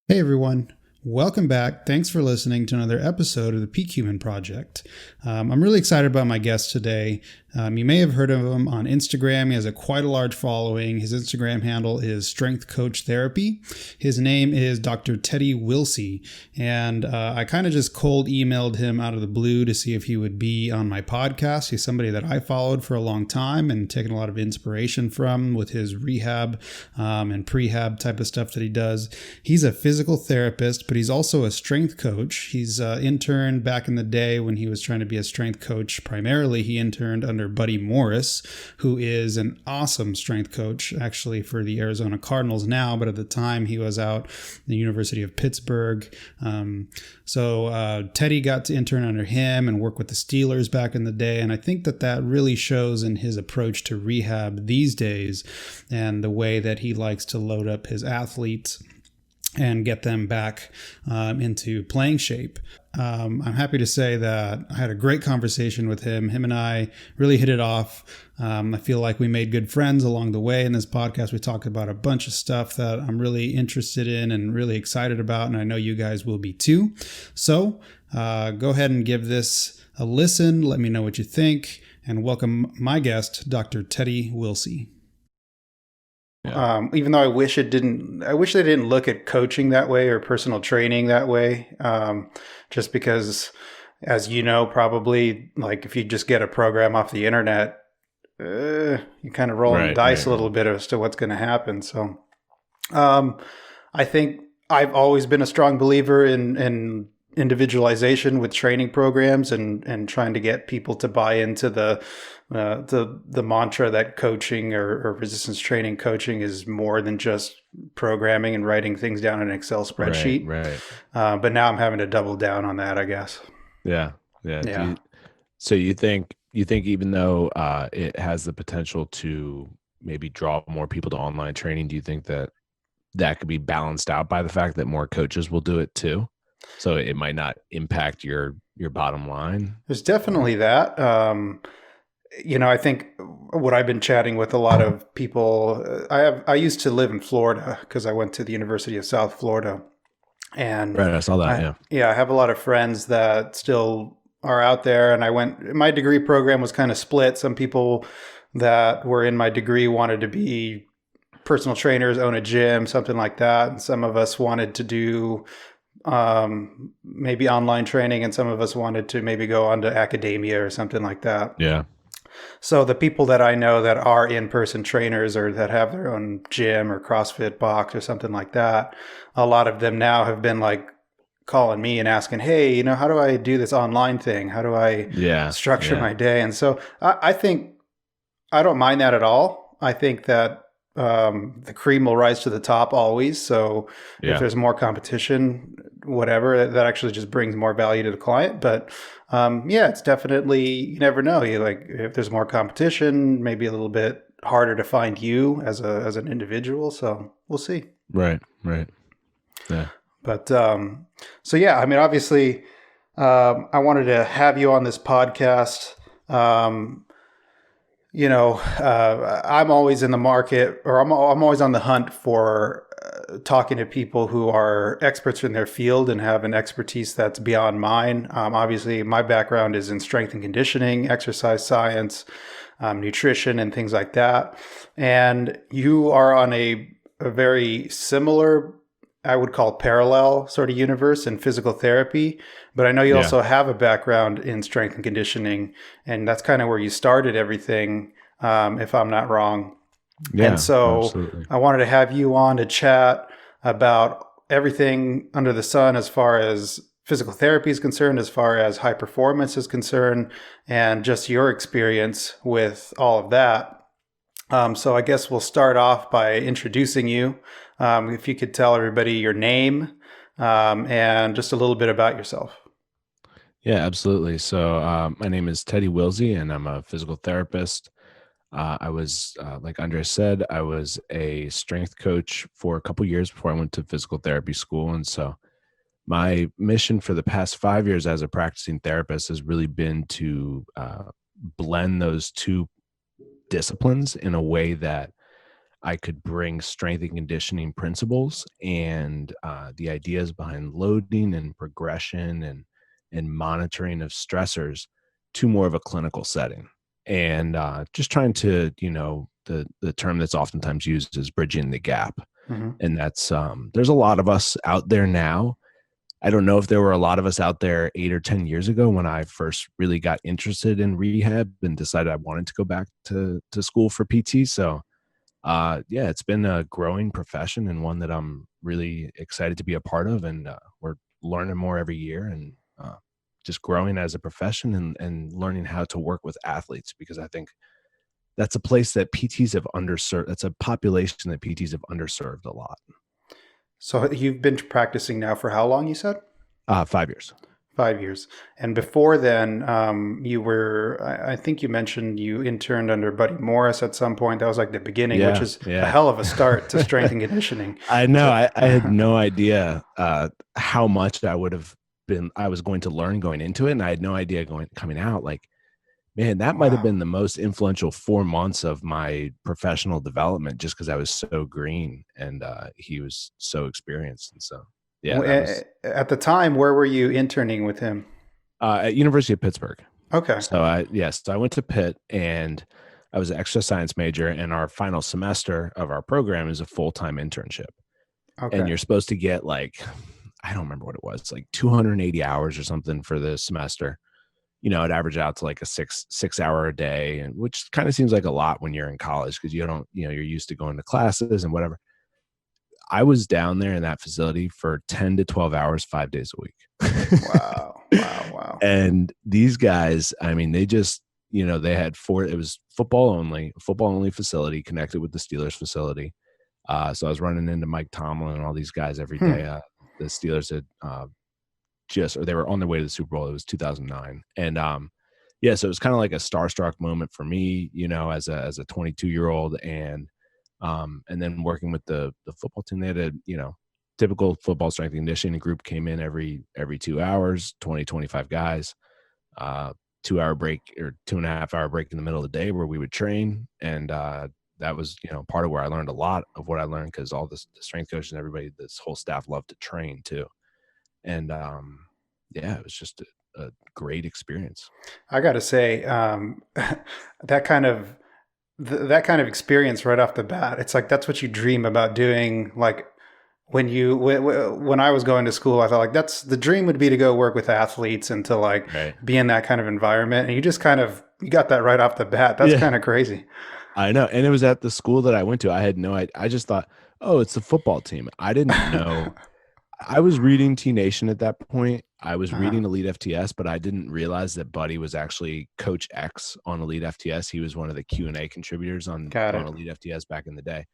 Hey everyone, welcome back. Thanks for listening to another episode of the Peak Human Project. I'm really excited about my guest today. You may have heard of him on Instagram. He has quite a large following. His Instagram handle is Strength Coach Therapy. His name is Dr. Teddy Willsey, and I kind of just cold emailed him out of the blue to see if he would be on my podcast. He's somebody that I followed for a long time and taken a lot of inspiration from with his rehab and prehab type of stuff that he does. He's a physical therapist, but he's also a strength coach. He's interned back in the day when he was trying to be a strength coach. Primarily, he interned under Buddy Morris, who is an awesome strength coach, actually, for the Arizona Cardinals now, but at the time he was out at the University of Pittsburgh. So Teddy got to intern under him and work with the Steelers back in the day, and I think that really shows in his approach to rehab these days and the way that he likes to load up his athletes and get them back into playing shape. I'm happy to say that I had a great conversation with him. Him and I really hit it off. I feel like we made good friends along the way in this podcast. We talked about a bunch of stuff that I'm really interested in and really excited about, and I know you guys will be too. So go ahead and give this a listen. Let me know what you think, and welcome my guest, Dr. Teddy Willsey. Yeah. Even though I wish they didn't look at coaching that way or personal training that way. Just because, as you know, probably like if you just get a program off the internet, you kind of roll the dice a little bit as to what's going to happen. So, I think I've always been a strong believer in individualization with training programs and trying to get people to buy into the mantra that coaching or resistance training coaching is more than just programming and writing things down in an Excel spreadsheet. Right. But now I'm having to double down on that, I guess. Yeah. So you think even though it has the potential to maybe draw more people to online training, do you think that could be balanced out by the fact that more coaches will do it too? So it might not impact your bottom line? There's definitely that. I think what I've been chatting with a lot of people, I used to live in Florida because I went to the University of South Florida. And right, I saw that. I have a lot of friends that still are out there. And my degree program was kind of split. Some people that were in my degree wanted to be personal trainers, own a gym, something like that. And some of us wanted to do maybe online training, and some of us wanted to maybe go on to academia or something like that. Yeah. So the people that I know that are in-person trainers or that have their own gym or CrossFit box or something like that, a lot of them now have been like calling me and asking, hey, how do I do this online thing? How do I structure my day? And so I think I don't mind that at all. I think that the cream will rise to the top always. So if there's more competition, whatever, that actually just brings more value to the client. But it's definitely, you never know. If there's more competition, maybe a little bit harder to find you as an individual. So we'll see. Right. Yeah. But obviously, I wanted to have you on this podcast. I'm always in the market, or I'm always on the hunt for talking to people who are experts in their field and have an expertise that's beyond mine. Obviously, my background is in strength and conditioning, exercise science, nutrition, and things like that. And you are on a very similar, I would call parallel sort of universe in physical therapy. But I know you also have a background in strength and conditioning, and that's kind of where you started everything, if I'm not wrong. Yeah, and so absolutely. I wanted to have you on to chat about everything under the sun as far as physical therapy is concerned, as far as high performance is concerned, and just your experience with all of that. So I guess we'll start off by introducing you. If you could tell everybody your name and just a little bit about yourself. Yeah, absolutely. So my name is Teddy Willsey, and I'm a physical therapist. I was, like Andres said, I was a strength coach for a couple years before I went to physical therapy school. And so my mission for the past 5 years as a practicing therapist has really been to blend those two disciplines in a way that I could bring strength and conditioning principles and the ideas behind loading and progression and monitoring of stressors to more of a clinical setting. And just trying to, the term that's oftentimes used is bridging the gap. Hmm. And that's there's a lot of us out there now. I don't know if there were a lot of us out there 8 or 10 years ago when I first really got interested in rehab and decided I wanted to go back to school for PT. So yeah, it's been a growing profession and one that I'm really excited to be a part of. And we're learning more every year and just growing as a profession and learning how to work with athletes, because I think that's a place that PTs have underserved. That's a population that PTs have underserved a lot. So you've been practicing now for how long, you said? 5 years. 5 years. And before then, you were, I think you mentioned you interned under Buddy Morris at some point. That was like the beginning, which Yeah, is a yeah. hell of a start to strength and conditioning. I know. So, I had no idea how much I was going to learn going into it, and I had no idea coming out. Like, man, that might have wow. been the most influential 4 months of my professional development, just because I was so green and he was so experienced, and so yeah, that was At the time, where were you interning with him? at University of Pittsburgh. Okay. So I went to Pitt and I was an extra science major, and our final semester of our program is a full-time internship. And Okay. you're supposed to get like, I don't remember what it was, like 280 hours or something for the semester. It averaged out to like a six hour a day, and which kind of seems like a lot when you're in college because you don't, you're used to going to classes and whatever. I was down there in that facility for 10 to 12 hours, 5 days a week. Wow. Wow. Wow. And these guys, I mean, they just, they had it was football only facility connected with the Steelers facility. So I was running into Mike Tomlin and all these guys every Hmm. day. The Steelers had or they were on their way to the Super Bowl. It was 2009. And yeah, so it was kind of like a starstruck moment for me, as a 22-year-old, and then working with the football team. They had a, typical football strength and conditioning group came in every 2 hours, 25 guys, 2 hour break or 2.5 hour break in the middle of the day where we would train. And that was, part of where I learned a lot of what I learned, because all the strength coaches and everybody, this whole staff loved to train too. And yeah, it was just a great experience. I got to say, that kind of that kind of experience right off the bat, it's like that's what you dream about doing. Like when I was going to school, I thought like that's the dream would be to go work with athletes and to like Right. be in that kind of environment. And you just kind of you got that right off the bat. That's Yeah, kind of crazy. I know. And it was at the school that I went to. I had no idea. I just thought, oh, it's the football team. I didn't know. I was reading T Nation at that point. I was Uh-huh. reading Elite FTS, but I didn't realize that Buddy was actually Coach X on Elite FTS. He was one of the Q&A contributors on Got it. Elite FTS back in the day.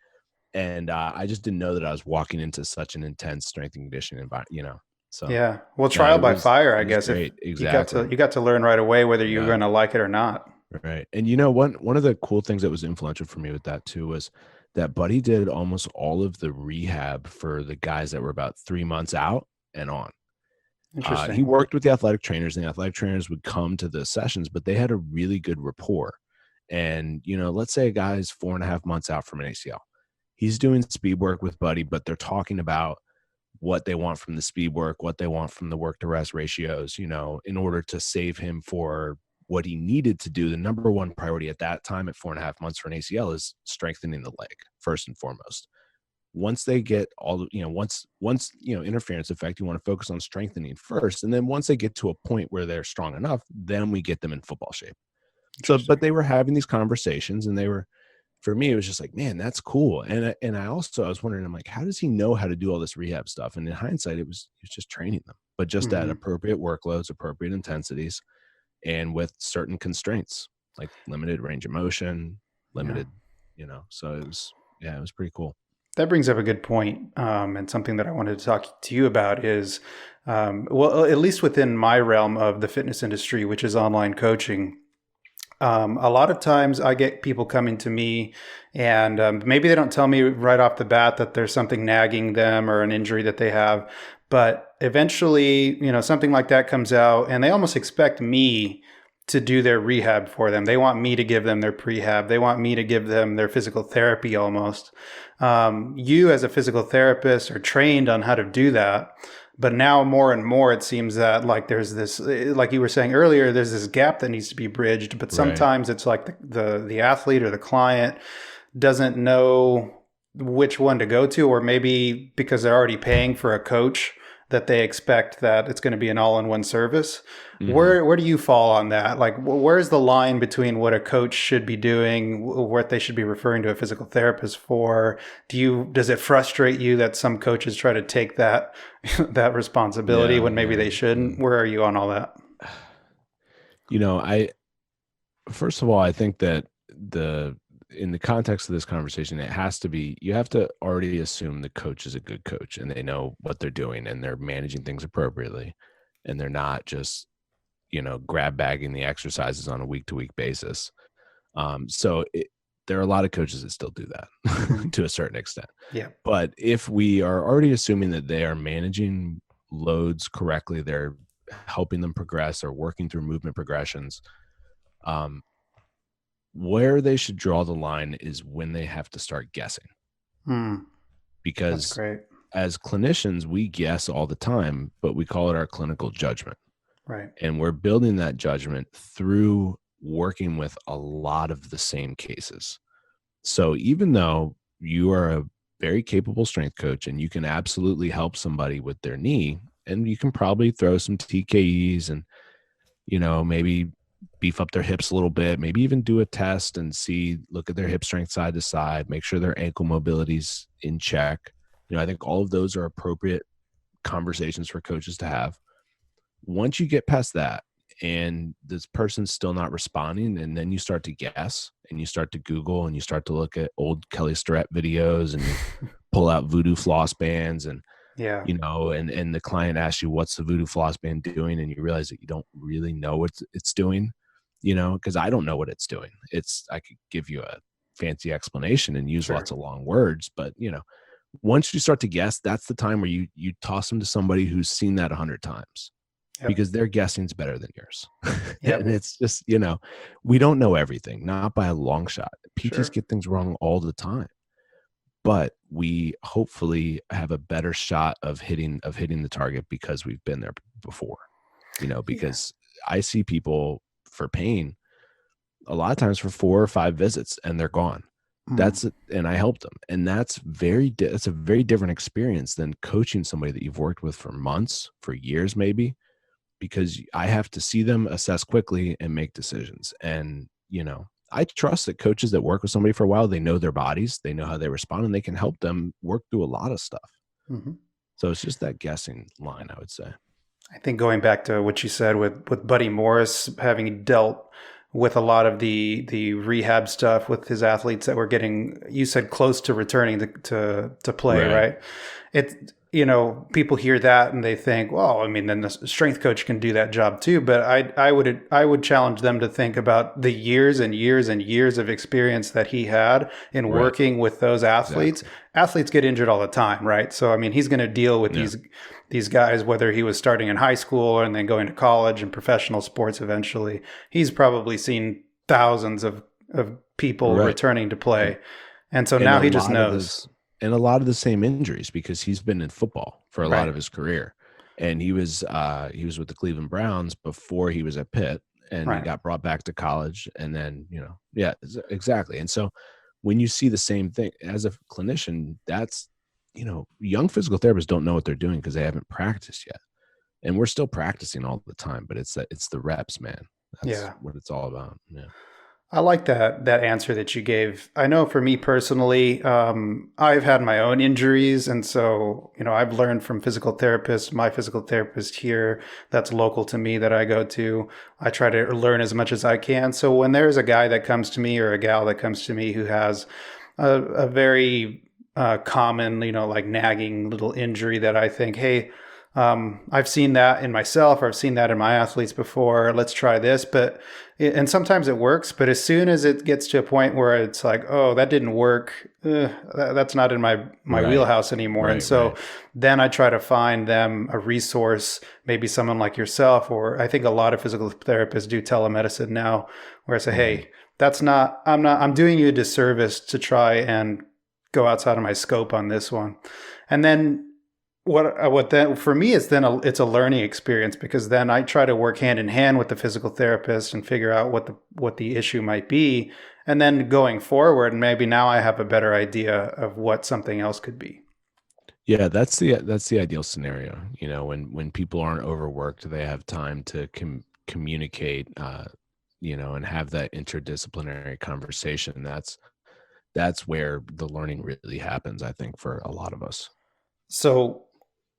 And I just didn't know that I was walking into such an intense strength and conditioning environment, So Yeah. Well, no, trial by fire, I it was guess. If great. Exactly. you got to learn right away whether you're Yeah. going to like it or not. Right. And one of the cool things that was influential for me with that too was that Buddy did almost all of the rehab for the guys that were about 3 months out and on. He Interesting. worked with the athletic trainers, and the athletic trainers would come to the sessions, but they had a really good rapport. And, let's say a guy's 4.5 months out from an ACL. He's doing speed work with Buddy, but they're talking about what they want from the speed work, what they want from the work to rest ratios, in order to save him for what he needed to do. The number one priority at that time at 4.5 months for an ACL is strengthening the leg first and foremost. Once they get all, once interference effect, you want to focus on strengthening first. And then once they get to a point where they're strong enough, then we get them in football shape. So, but Interesting. they were having these conversations, and for me, it was just like, man, that's cool. And I was wondering, I'm like, how does he know how to do all this rehab stuff? And in hindsight, it was just training them, but just at Hmm. appropriate workloads, appropriate intensities, and with certain constraints, like limited range of motion, Yeah. limited, so it was pretty cool. That brings up a good point, and something that I wanted to talk to you about is, well, at least within my realm of the fitness industry, which is online coaching. A lot of times I get people coming to me and maybe they don't tell me right off the bat that there's something nagging them or an injury that they have. But eventually, something like that comes out and they almost expect me to do their rehab for them. They want me to give them their prehab. They want me to give them their physical therapy almost. You, as a physical therapist, are trained on how to do that. But now more and more, it seems that like there's this, like you were saying earlier, there's this gap that needs to be bridged. But Right. sometimes it's like the athlete or the client doesn't know which one to go to, or maybe because they're already paying for a coach that they expect that it's going to be an all-in-one service. Hmm. Where do you fall on that? Like, where's the line between what a coach should be doing, what they should be referring to a physical therapist for? Does it frustrate you that some coaches try to take that that responsibility Yeah, when maybe yeah, they yeah. shouldn't? Where are you on all that? I first of all, I think that the in the context of this conversation, it has to be you have to already assume the coach is a good coach and they know what they're doing and they're managing things appropriately and they're not just, grab bagging the exercises on a week to week basis. There are a lot of coaches that still do Hmm. that to a certain extent. Yeah. But if we are already assuming that they are managing loads correctly, they're helping them progress or working through movement progressions, um, where they should draw the line is when they have to start guessing. Hmm. That's Because great. as clinicians, we guess all the time, but we call it our clinical judgment. Right. And we're building that judgment through working with a lot of the same cases. So even though you are a very capable strength coach and you can absolutely help somebody with their knee, and you can probably throw some TKEs and, maybe beef up their hips a little bit, maybe even do a test and look at their hip strength side to side, make sure their ankle mobility's in check. I think all of those are appropriate conversations for coaches to have. Once you get past that and this person's still not responding, and then you start to guess and you start to Google and you start to look at old Kelly Starrett videos and you pull out voodoo floss bands and, Yeah. and the client asks you, what's the voodoo floss band doing? And you realize that you don't really know what it's doing, because I don't know what it's doing. I could give you a fancy explanation and use Sure. lots of long words, but once you start to guess, that's the time where you toss them to somebody who's seen that 100 times Yep. because their guessing's better than yours. And Yep. it's just, we don't know everything, not by a long shot. PTs Sure. get things wrong all the time, but we hopefully have a better shot of hitting the target because we've been there before, Yeah. because I see people for pain a lot of times for 4 or 5 visits and they're gone. Mm. And I helped them. And that's a very different experience than coaching somebody that you've worked with for months, for years, maybe, because I have to see them assess quickly and make decisions. And, I trust that coaches that work with somebody for a while, they know their bodies, they know how they respond, and they can help them work through a lot of stuff. Hmm. So it's just that guessing line, I would say. I think going back to what you said with Buddy Morris having dealt with a lot of the rehab stuff with his athletes that were getting, you said, close to returning to play, Right. right? It, people hear that and they think, well, I mean, then the strength coach can do that job too. But I would challenge them to think about the years and years and years of experience that he had in Right. working with those athletes. Exactly. Athletes get injured all the time, right? So I mean, he's going to deal with Yeah. these guys, whether he was starting in high school and then going to college and professional sports eventually. He's probably seen thousands of people Right. returning to And play. And so and now a he just lot of knows. this and a lot of the same injuries because he's been in football for a lot Right. of his career. And he was with the Cleveland Browns before he was at Pitt, and he Right. got brought back to college, and then, yeah, exactly. And so when you see the same thing as a clinician, that's, young physical therapists don't know what they're doing because they haven't practiced yet. And we're still practicing all the time, but it's the reps, man. That's Yeah. what it's all about. Yeah. I like that answer that you gave. I know for me personally, I've had my own injuries, and so I've learned from physical therapists. My physical therapist here, that's local to me, that I go to. I try to learn as much as I can. So when there's a guy that comes to me or a gal that comes to me who has a very common, like nagging little injury that I think, hey, I've seen that in myself, or I've seen that in my athletes before. Let's try this, and sometimes it works. But as soon as it gets to a point where it's like, oh, that didn't work, that's not in my Right. wheelhouse anymore. And Right. so Right. then I try to find them a resource, maybe someone like yourself, or I think a lot of physical therapists do telemedicine now, where I say, Mhm. hey, I'm doing you a disservice to try and go outside of my scope on this one. And then what then for me is then it's a learning experience, because then I try to work hand in hand with the physical therapist and figure out what the issue might be, and then going forward, maybe now I have a better idea of what something else could be. Yeah, that's the ideal scenario. You know, when people aren't overworked, they have time to communicate, you know, and have that interdisciplinary conversation. That's where the learning really happens, I think, for a lot of us. So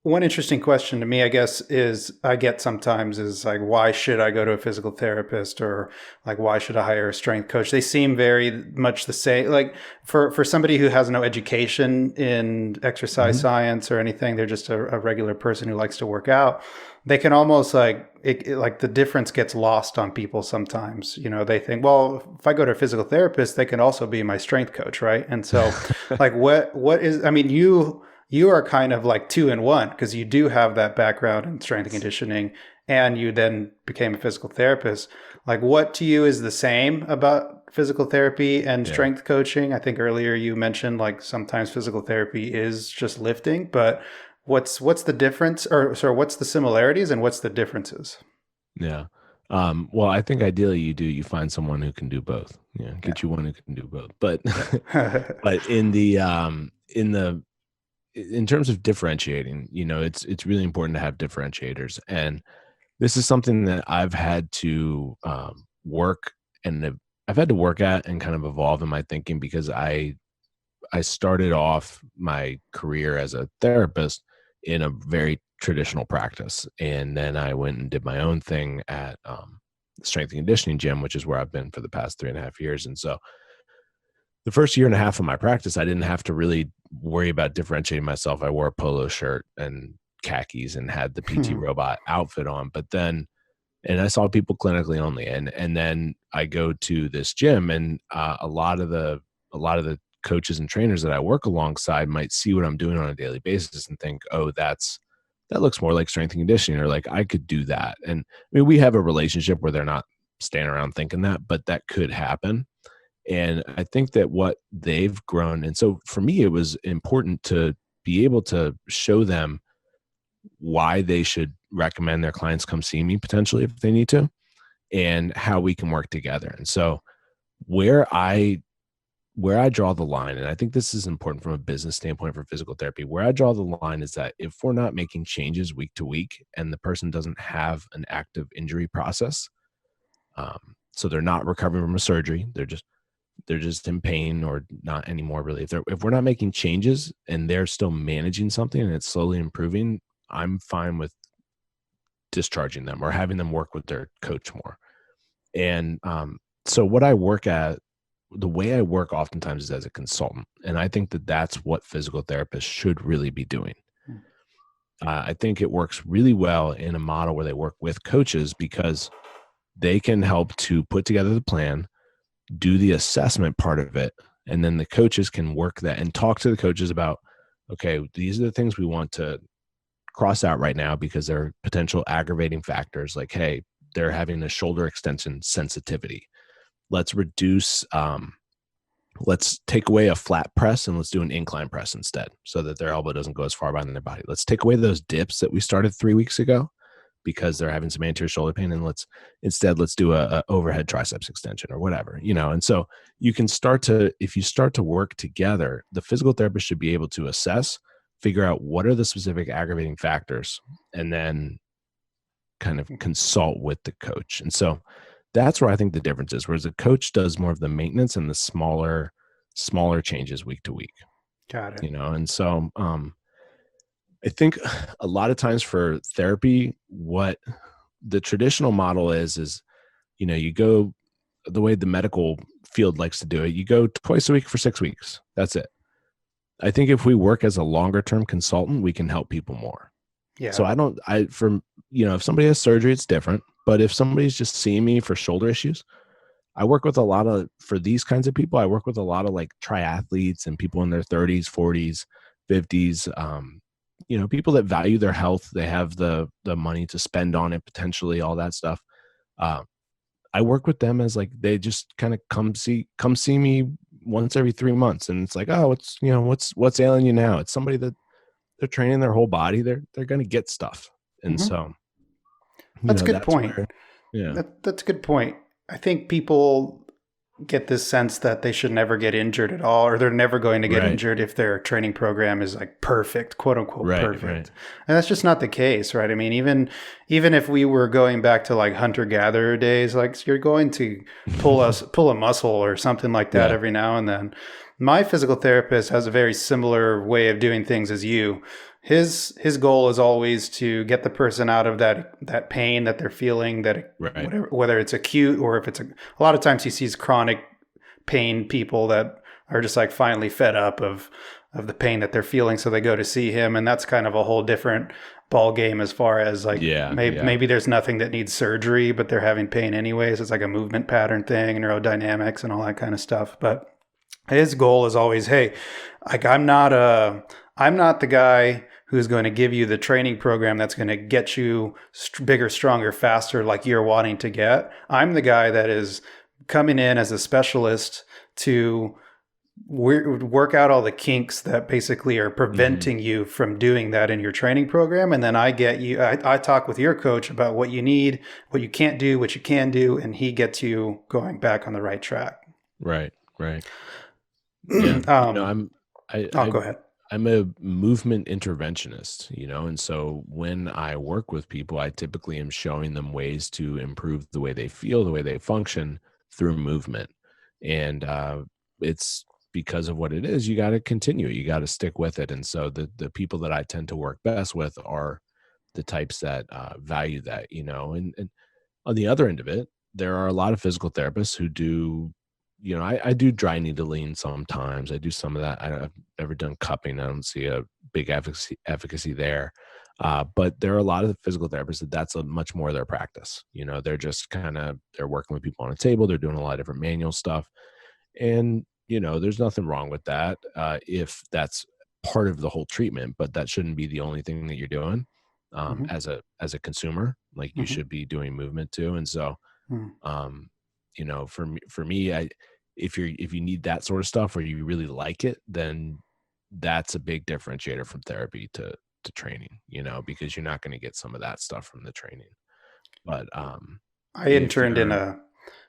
one interesting question to me, I guess, is I get sometimes is like, why should I go to a physical therapist, or like, why should I hire a strength coach? They seem very much the same. Like for somebody who has no education in exercise Mhm. science or anything, they're just a regular person who likes to work out. They can almost like like the difference gets lost on people sometimes. You know, they think, well, if I go to a physical therapist, they can also be my strength coach, right? And so, like, what is? I mean, you are kind of like two in one, because you do have that background in strength and conditioning, and you then became a physical therapist. Like, what to you is the same about physical therapy and Yeah. strength coaching? I think earlier you mentioned like sometimes physical therapy is just lifting, but what's the difference, or sorry, what's the similarities and what's the differences? Yeah. Well, I think ideally you find someone who can do both. You know, Yeah. get you one who can do both. But Yeah. but in terms of differentiating, you know, it's really important to have differentiators. And this is something that I've had to work and I've had to work at and kind of evolve in my thinking, because I started off my career as a therapist in a very traditional practice. And then I went and did my own thing at the strength and conditioning gym, which is where I've been for the past 3.5 years. And so the first year and a half of my practice, I didn't have to really worry about differentiating myself. I wore a polo shirt and khakis and had the PT robot outfit on. But then, and I saw people clinically only, and then I go to this gym, and a lot of the coaches and trainers that I work alongside might see what I'm doing on a daily basis and think, oh, that looks more like strength and conditioning, or like I could do that. And I mean, we have a relationship where they're not standing around thinking that, but that could happen. And I think that what they've grown, and so for me, it was important to be able to show them why they should recommend their clients come see me potentially if they need to, and how we can work together. And so where I where I draw the line, and I think this is important from a business standpoint for physical therapy, where I draw the line is that if we're not making changes week to week and the person doesn't have an active injury process, so they're not recovering from a surgery, they're just in pain or not anymore really. If we're not making changes and they're still managing something and it's slowly improving, I'm fine with discharging them or having them work with their coach more. And so what I work at, the way I work oftentimes is as a consultant. And I think that that's what physical therapists should really be doing. I think it works really well in a model where they work with coaches, because they can help to put together the plan, do the assessment part of it, and then the coaches can work that and talk to the coaches about, okay, these are the things we want to cross out right now because they're potential aggravating factors. Like, hey, they're having a shoulder extension sensitivity. Let's reduce, let's take away a flat press and let's do an incline press instead, so that their elbow doesn't go as far behind their body. Let's take away those dips that we started 3 weeks ago because they're having some anterior shoulder pain, and let's do a overhead triceps extension or whatever, you know. And so you can start to, if you start to work together, the physical therapist should be able to assess, figure out what are the specific aggravating factors, and then kind of consult with the coach. And so that's where I think the difference is, whereas the coach does more of the maintenance and the smaller changes week to week, Got it. you know. And so I think a lot of times for therapy, what the traditional model is, you know, you go the way the medical field likes to do it, you go twice a week for 6 weeks. That's it. I think if we work as a longer term consultant, we can help people more. So Yeah. if somebody has surgery, it's different. But if somebody's just seeing me for shoulder issues, for these kinds of people, I work with a lot of like triathletes and people in their 30s, 40s, 50s, people that value their health. They have the money to spend on it, potentially all that stuff. Uh, I work with them as like, they just kind of come see me once every 3 months. And it's like, oh, what's ailing you now? It's somebody that they're training their whole body. They're going to get stuff. And Hmm. so, That's a good that's point. where, yeah, That's a good point. I think people get this sense that they should never get injured at all, or they're never going to get right, injured if their training program is like perfect, quote unquote right. perfect. And that's just not the case, right? I mean, even if we were going back to like hunter gatherer days, like you're going to pull a muscle or something like that Yeah, every now and then. My physical therapist has a very similar way of doing things as you. His goal is always to get the person out of that pain that they're feeling, that right. whatever, whether it's acute or if it's a lot of times he sees chronic pain people that are just like finally fed up of the pain that they're feeling, so they go to see him, and that's kind of a whole different ball game as far as like Yeah, yeah. maybe there's nothing that needs surgery, but they're having pain anyways. It's like a movement pattern thing, neurodynamics and all that kind of stuff. But his goal is always, hey, like I'm not the guy who's going to give you the training program that's going to get you bigger, stronger, faster, like you're wanting to get. I'm the guy that is coming in as a specialist to work out all the kinks that basically are Hmm. preventing you from doing that in your training program. And then I talk with your coach about what you need, what you can't do, what you can do, and he gets you going back on the right track. Right, right. Yeah. um, I, oh, I, go ahead. I'm a movement interventionist, and so when I work with people, I typically am showing them ways to improve the way they feel, the way they function through movement. And it's because of what it is, you got to continue, you got to stick with it. And so the people that I tend to work best with are the types that value that, and on the other end of it, there are a lot of physical therapists who do, I do dry needling sometimes. I do some of that. I've never done cupping. I don't see a big efficacy there. But there are a lot of physical therapists that's a much more of their practice. They're just they're working with people on a table. They're doing a lot of different manual stuff. And, there's nothing wrong with that if that's part of the whole treatment, but that shouldn't be the only thing that you're doing Hmm. as a consumer. Like you Hmm. should be doing movement too. And so, Hmm. um, for me, if you need that sort of stuff or you really like it, then that's a big differentiator from therapy to training, because you're not going to get some of that stuff from the training. But I if interned in you're a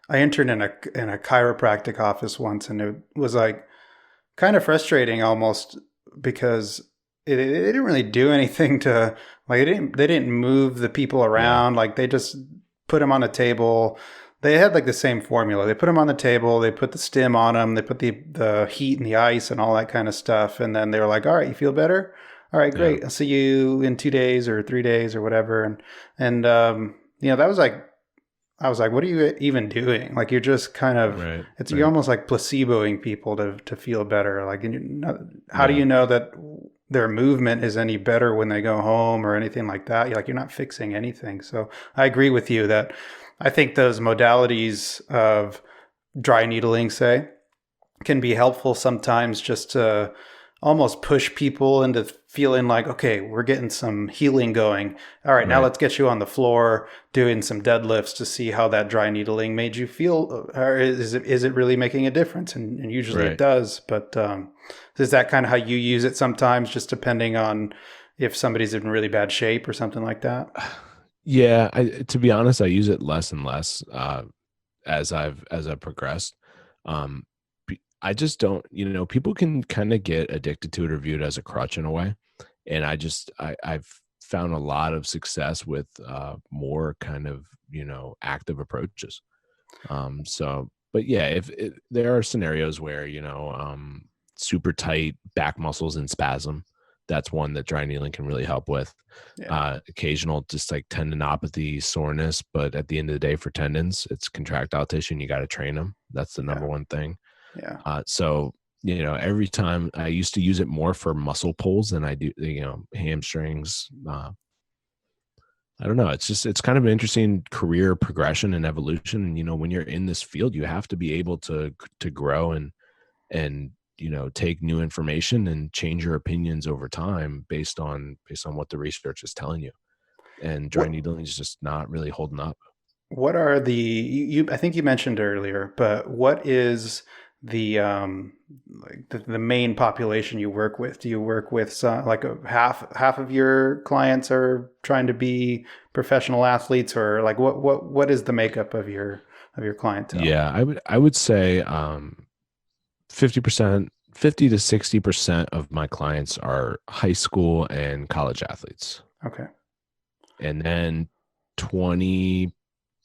I interned in a chiropractic office once, and it was like kind of frustrating almost because it didn't really do anything to like they didn't move the people yeah, around, like they just put them on a table. They had like the same formula. They put them on the table, they put the stim on them, they put the heat and the ice and all that kind of stuff, and then they were like, all right, you feel better, all right, yeah, great, I'll see you in 2 days or 3 days or whatever. And that was like, I was like, what are you even doing? Like, you're just kind of, right, you're right, almost like placeboing people to feel better. Like, how do yeah, you know that their movement is any better when they go home or anything like that? You're not fixing anything. So I agree with you that I think those modalities of dry needling, say, can be helpful sometimes just to almost push people into feeling like, okay, we're getting some healing going. All right, now right, let's get you on the floor doing some deadlifts to see how that dry needling made you feel. Or is it really making a difference? And usually it right. does. But is that kind of how you use it sometimes, just depending on if somebody's in really bad shape or something like that? Yeah, to be honest, I use it less and less as I've progressed. Um, I just don't, people can kind of get addicted to it or view it as a crutch in a way, and I've found a lot of success with more kind of active approaches. But yeah, if there are scenarios where super tight back muscles and spasm, that's one that dry needling can really help with. Yeah, Occasional just like tendinopathy, soreness, but at the end of the day, for tendons, it's contractile tissue, and you got to train them. That's the number yeah, one thing. yeah, So every time I used to use it more for muscle pulls than I do, hamstrings, I don't know. It's kind of an interesting career progression and evolution. And, when you're in this field, you have to be able to grow and, take new information and change your opinions over time based on what the research is telling you. And dry What needling is just not really holding up. what are the I think you mentioned earlier, but what is the like the main population you work with? Do you work with like half of your clients are trying to be professional athletes, or like what is the makeup of your clientele? Yeah, I would say 50%, 50 to 60% of my clients are high school and college athletes. Okay. And then 20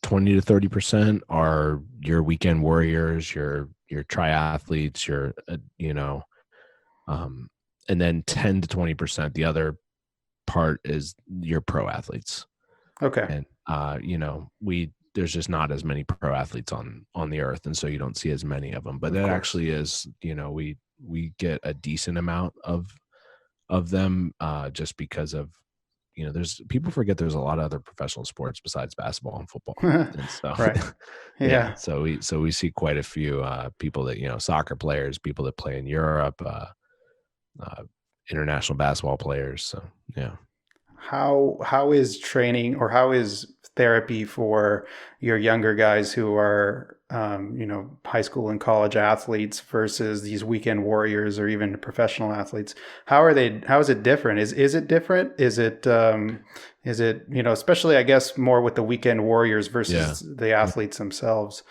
20 to 30% are your weekend warriors, your triathletes, your um and then 10 to 20%, the other part is your pro athletes. Okay. And we there's just not as many pro athletes on the earth, and so you don't see as many of them. But Of that course. actually is, we get a decent amount of them, just because of, there's people forget there's a lot of other professional sports besides basketball and football. And so Right. yeah, Yeah. so we see quite a few people that, soccer players, people that play in Europe, uh, international basketball players. So yeah. How is training, or how is therapy for your younger guys who are high school and college athletes versus these weekend warriors or even professional athletes? How is it different? Is it different? Is it, especially I guess more with the weekend warriors Yeah. versus the athletes themselves?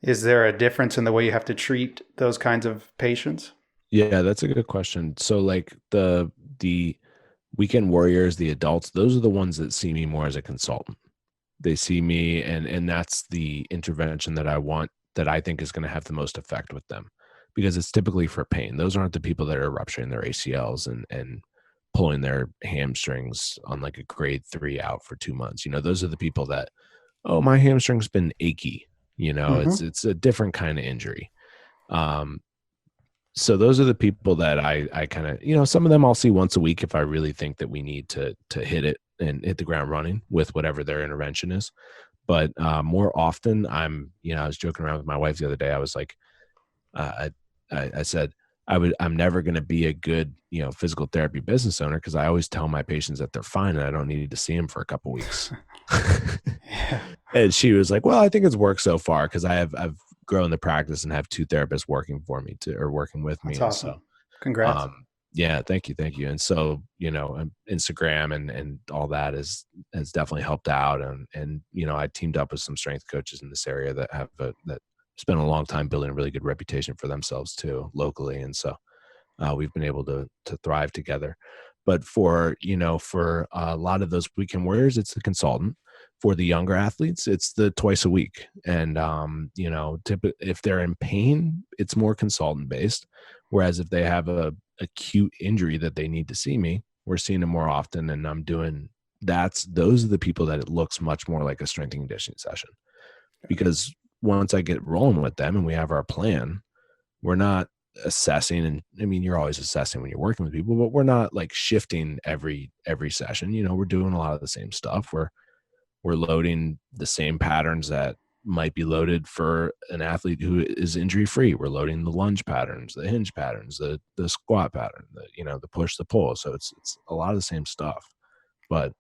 Is there a difference in the way you have to treat those kinds of patients? Yeah, that's a good question. So like the weekend warriors, the adults, those are the ones that see me more as a consultant. They see me, and that's the intervention that I want, that I think is going to have the most effect with them, because it's typically for pain. Those aren't the people that are rupturing their ACLs and pulling their hamstrings on like a grade 3 out for 2 months. Those are the people that, oh, my hamstring's been achy. It's Mm-hmm. it's a different kind of injury. Um, so those are the people that I kind of, some of them I'll see once a week if I really think that we need to hit it and hit the ground running with whatever their intervention is. But more often, I was joking around with my wife the other day. I was like, I said, I'm never going to be a good, physical therapy business owner, because I always tell my patients that they're fine and I don't need to see them for a couple weeks. Yeah, And she was like, well, I think it's worked so far, because I've grown the practice and have two therapists working for me or working with me. that's And so, awesome. Congrats. um, yeah, thank you. And so, Instagram and all that has definitely helped out. And I teamed up with some strength coaches in this area that spent a long time building a really good reputation for themselves too, locally. And so, we've been able to thrive together. But for a lot of those weekend warriors, it's the consultant. For the younger athletes, it's the twice a week. And if they're in pain, it's more consultant based. Whereas if they have a acute injury that they need to see me, we're seeing them more often. And those are the people that it looks much more like a strength and conditioning session. Because once I get rolling with them and we have our plan, we're not assessing. And I mean, you're always assessing when you're working with people, but we're not like shifting every session. We're doing a lot of the same stuff. We're loading the same patterns that might be loaded for an athlete who is injury free. We're loading the lunge patterns, the hinge patterns, the squat pattern, the push, the pull. So it's a lot of the same stuff, but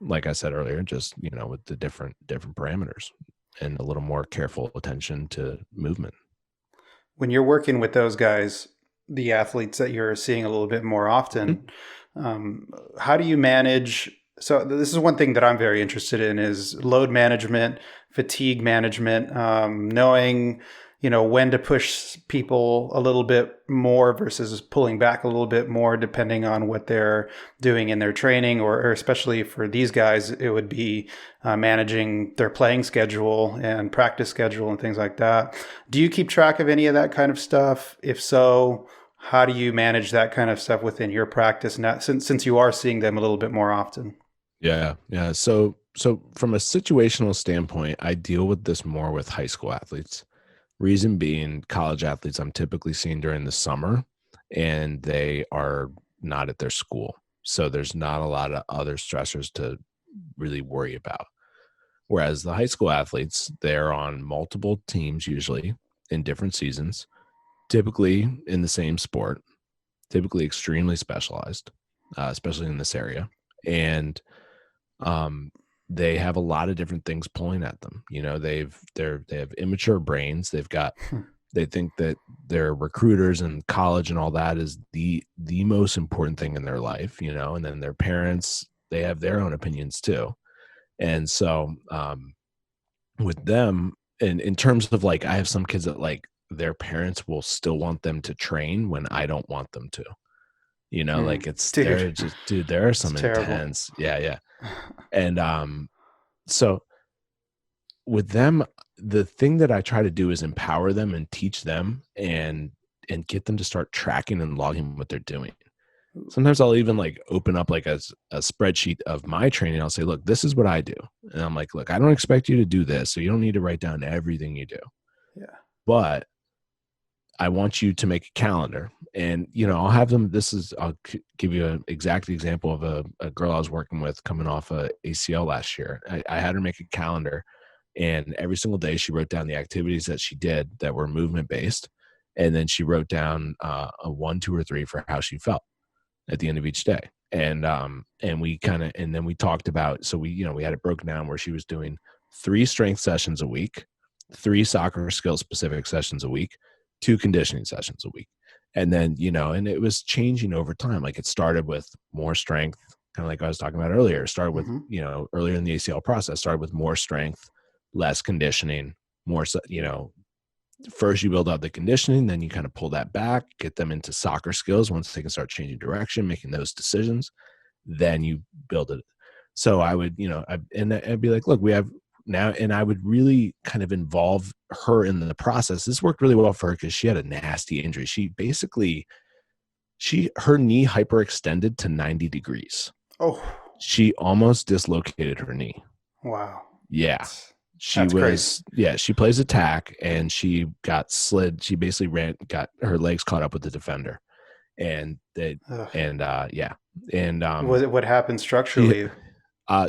like I said earlier, just with the different parameters and a little more careful attention to movement. When you're working with those guys, the athletes that you're seeing a little bit more Mhm. often, um, how do you manage? So this is one thing that I'm very interested in is load management, fatigue management, knowing, when to push people a little bit more versus pulling back a little bit more, depending on what they're doing in their training, or especially for these guys, it would be managing their playing schedule and practice schedule and things like that. Do you keep track of any of that kind of stuff? If so, how do you manage that kind of stuff within your practice now, since you are seeing them a little bit more often? Yeah, yeah. So from a situational standpoint, I deal with this more with high school athletes. Reason being, college athletes I'm typically seeing during the summer, and they are not at their school. So there's not a lot of other stressors to really worry about. Whereas the high school athletes, they're on multiple teams, usually in different seasons, typically in the same sport, typically extremely specialized, especially in this area. And um, they have a lot of different things pulling at them. They have immature brains. They think that their recruiters and college and all that is the most important thing in their life, and then their parents, they have their own opinions too. And so with them, and in terms of like, I have some kids that like their parents will still want them to train when I don't want them to, like Dude, they're just, dude, there are it's some terrible. intense. Yeah. Yeah. And so with them, the thing that I try to do is empower them and teach them and get them to start tracking and logging what they're doing. Sometimes I'll even like open up like a spreadsheet of my training. I'll say, look, this is what I do. And I'm like, look, I don't expect you to do this. So you don't need to write down everything you do. Yeah. But I want you to make a calendar. And, I'll have them, I'll give you an exact example of a girl I was working with coming off a ACL last year. I had her make a calendar, and every single day she wrote down the activities that she did that were movement based. And then she wrote down a 1, 2, or 3 for how she felt at the end of each day. And then we talked about, so we had it broken down where she was doing 3 strength sessions a week, 3 soccer skill specific sessions a week, 2 conditioning sessions a week. And then, and it was changing over time. Like it started with more strength, kind of like I was talking about earlier. It started with, earlier in the ACL process, started with more strength, less conditioning, more, first you build out the conditioning, then you kind of pull that back, get them into soccer skills. Once they can start changing direction, making those decisions, then you build it. So I would, I'd be like, look, we have now, and I would really kind of involve her in the process. This worked really well for her because she had a nasty injury. Her knee hyperextended to 90 degrees. Oh, she almost dislocated her knee. wow. Yeah. That's crazy. She plays attack, and she got slid. She basically got her legs caught up with the defender, and yeah. And what happened structurally?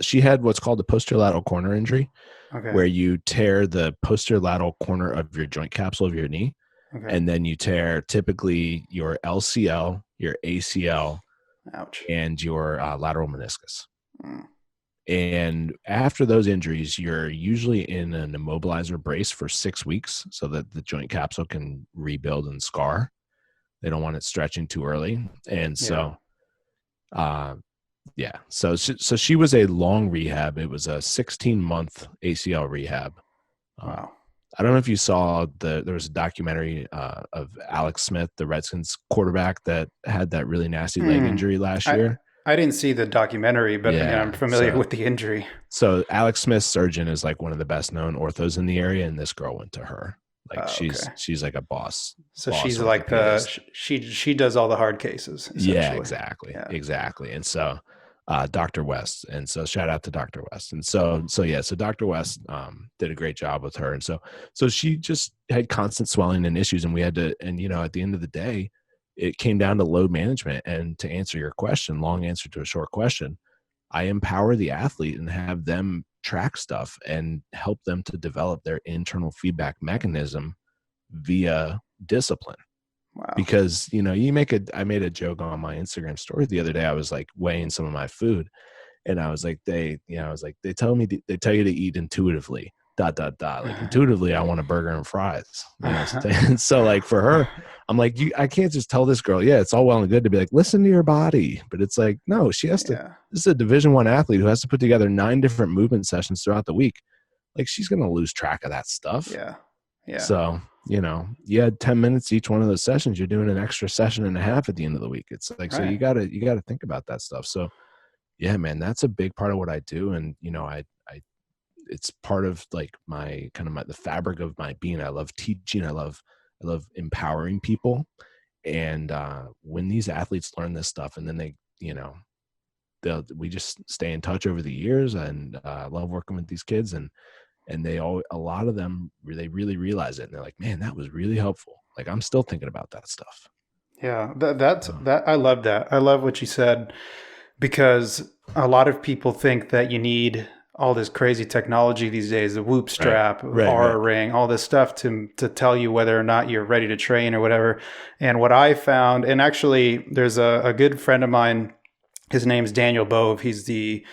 she had what's called the posterolateral corner injury, Okay. where you tear the posterolateral corner of your joint capsule of your knee, and then you tear typically your LCL, your ACL, ouch, and your lateral meniscus. And after those injuries, you're usually in an immobilizer brace for 6 weeks so that the joint capsule can rebuild and scar. They don't want it stretching too early. And so, So she was a long rehab. It was a 16-month ACL rehab. Wow. I don't know if you saw there was a documentary of Alex Smith, the Redskins quarterback that had that really nasty leg injury last year. I didn't see the documentary, but I'm familiar with the injury. So Alex Smith's surgeon is like one of the best known orthos in the area, and this girl went to her. Like she's like a boss. So she's like she does all the hard cases. Yeah, exactly. Yeah. Exactly. And so Dr. West. And so shout out to Dr. West. And so Dr. West did a great job with her. And so she just had constant swelling and issues, and we had to, and at the end of the day, it came down to load management. And to answer your question, long answer to a short question, I empower the athlete and have them track stuff and help them to develop their internal feedback mechanism via discipline. Wow. Because, I made a joke on my Instagram story the other day. I was like weighing some of my food, and I was like, they tell you to eat intuitively, ... Like intuitively, I want a burger and fries. And so like for her, I'm like, I can't just tell this girl, yeah, it's all well and good to be like, listen to your body. But it's like, no, she has to, this is a Division I athlete who has to put together 9 different movement sessions throughout the week. Like she's going to lose track of that stuff. Yeah. Yeah. So, you had 10 minutes each one of those sessions, you're doing an extra session and a half at the end of the week. It's like, so you gotta think about that stuff. So yeah, man, that's a big part of what I do. And, it's part of like the fabric of my being. I love teaching. I love empowering people. And when these athletes learn this stuff, and then they, we just stay in touch over the years, and I love working with these kids, and a lot of them, they really realize it, and they're like, man, that was really helpful. Like I'm still thinking about that stuff. Yeah, that I love that. I love what you said, because a lot of people think that you need all this crazy technology these days, the Whoop Right. strap, Right. Aura Right. ring, all this stuff to tell you whether or not you're ready to train or whatever. And what I found, and actually there's a good friend of mine, his name's Daniel Bove. He's the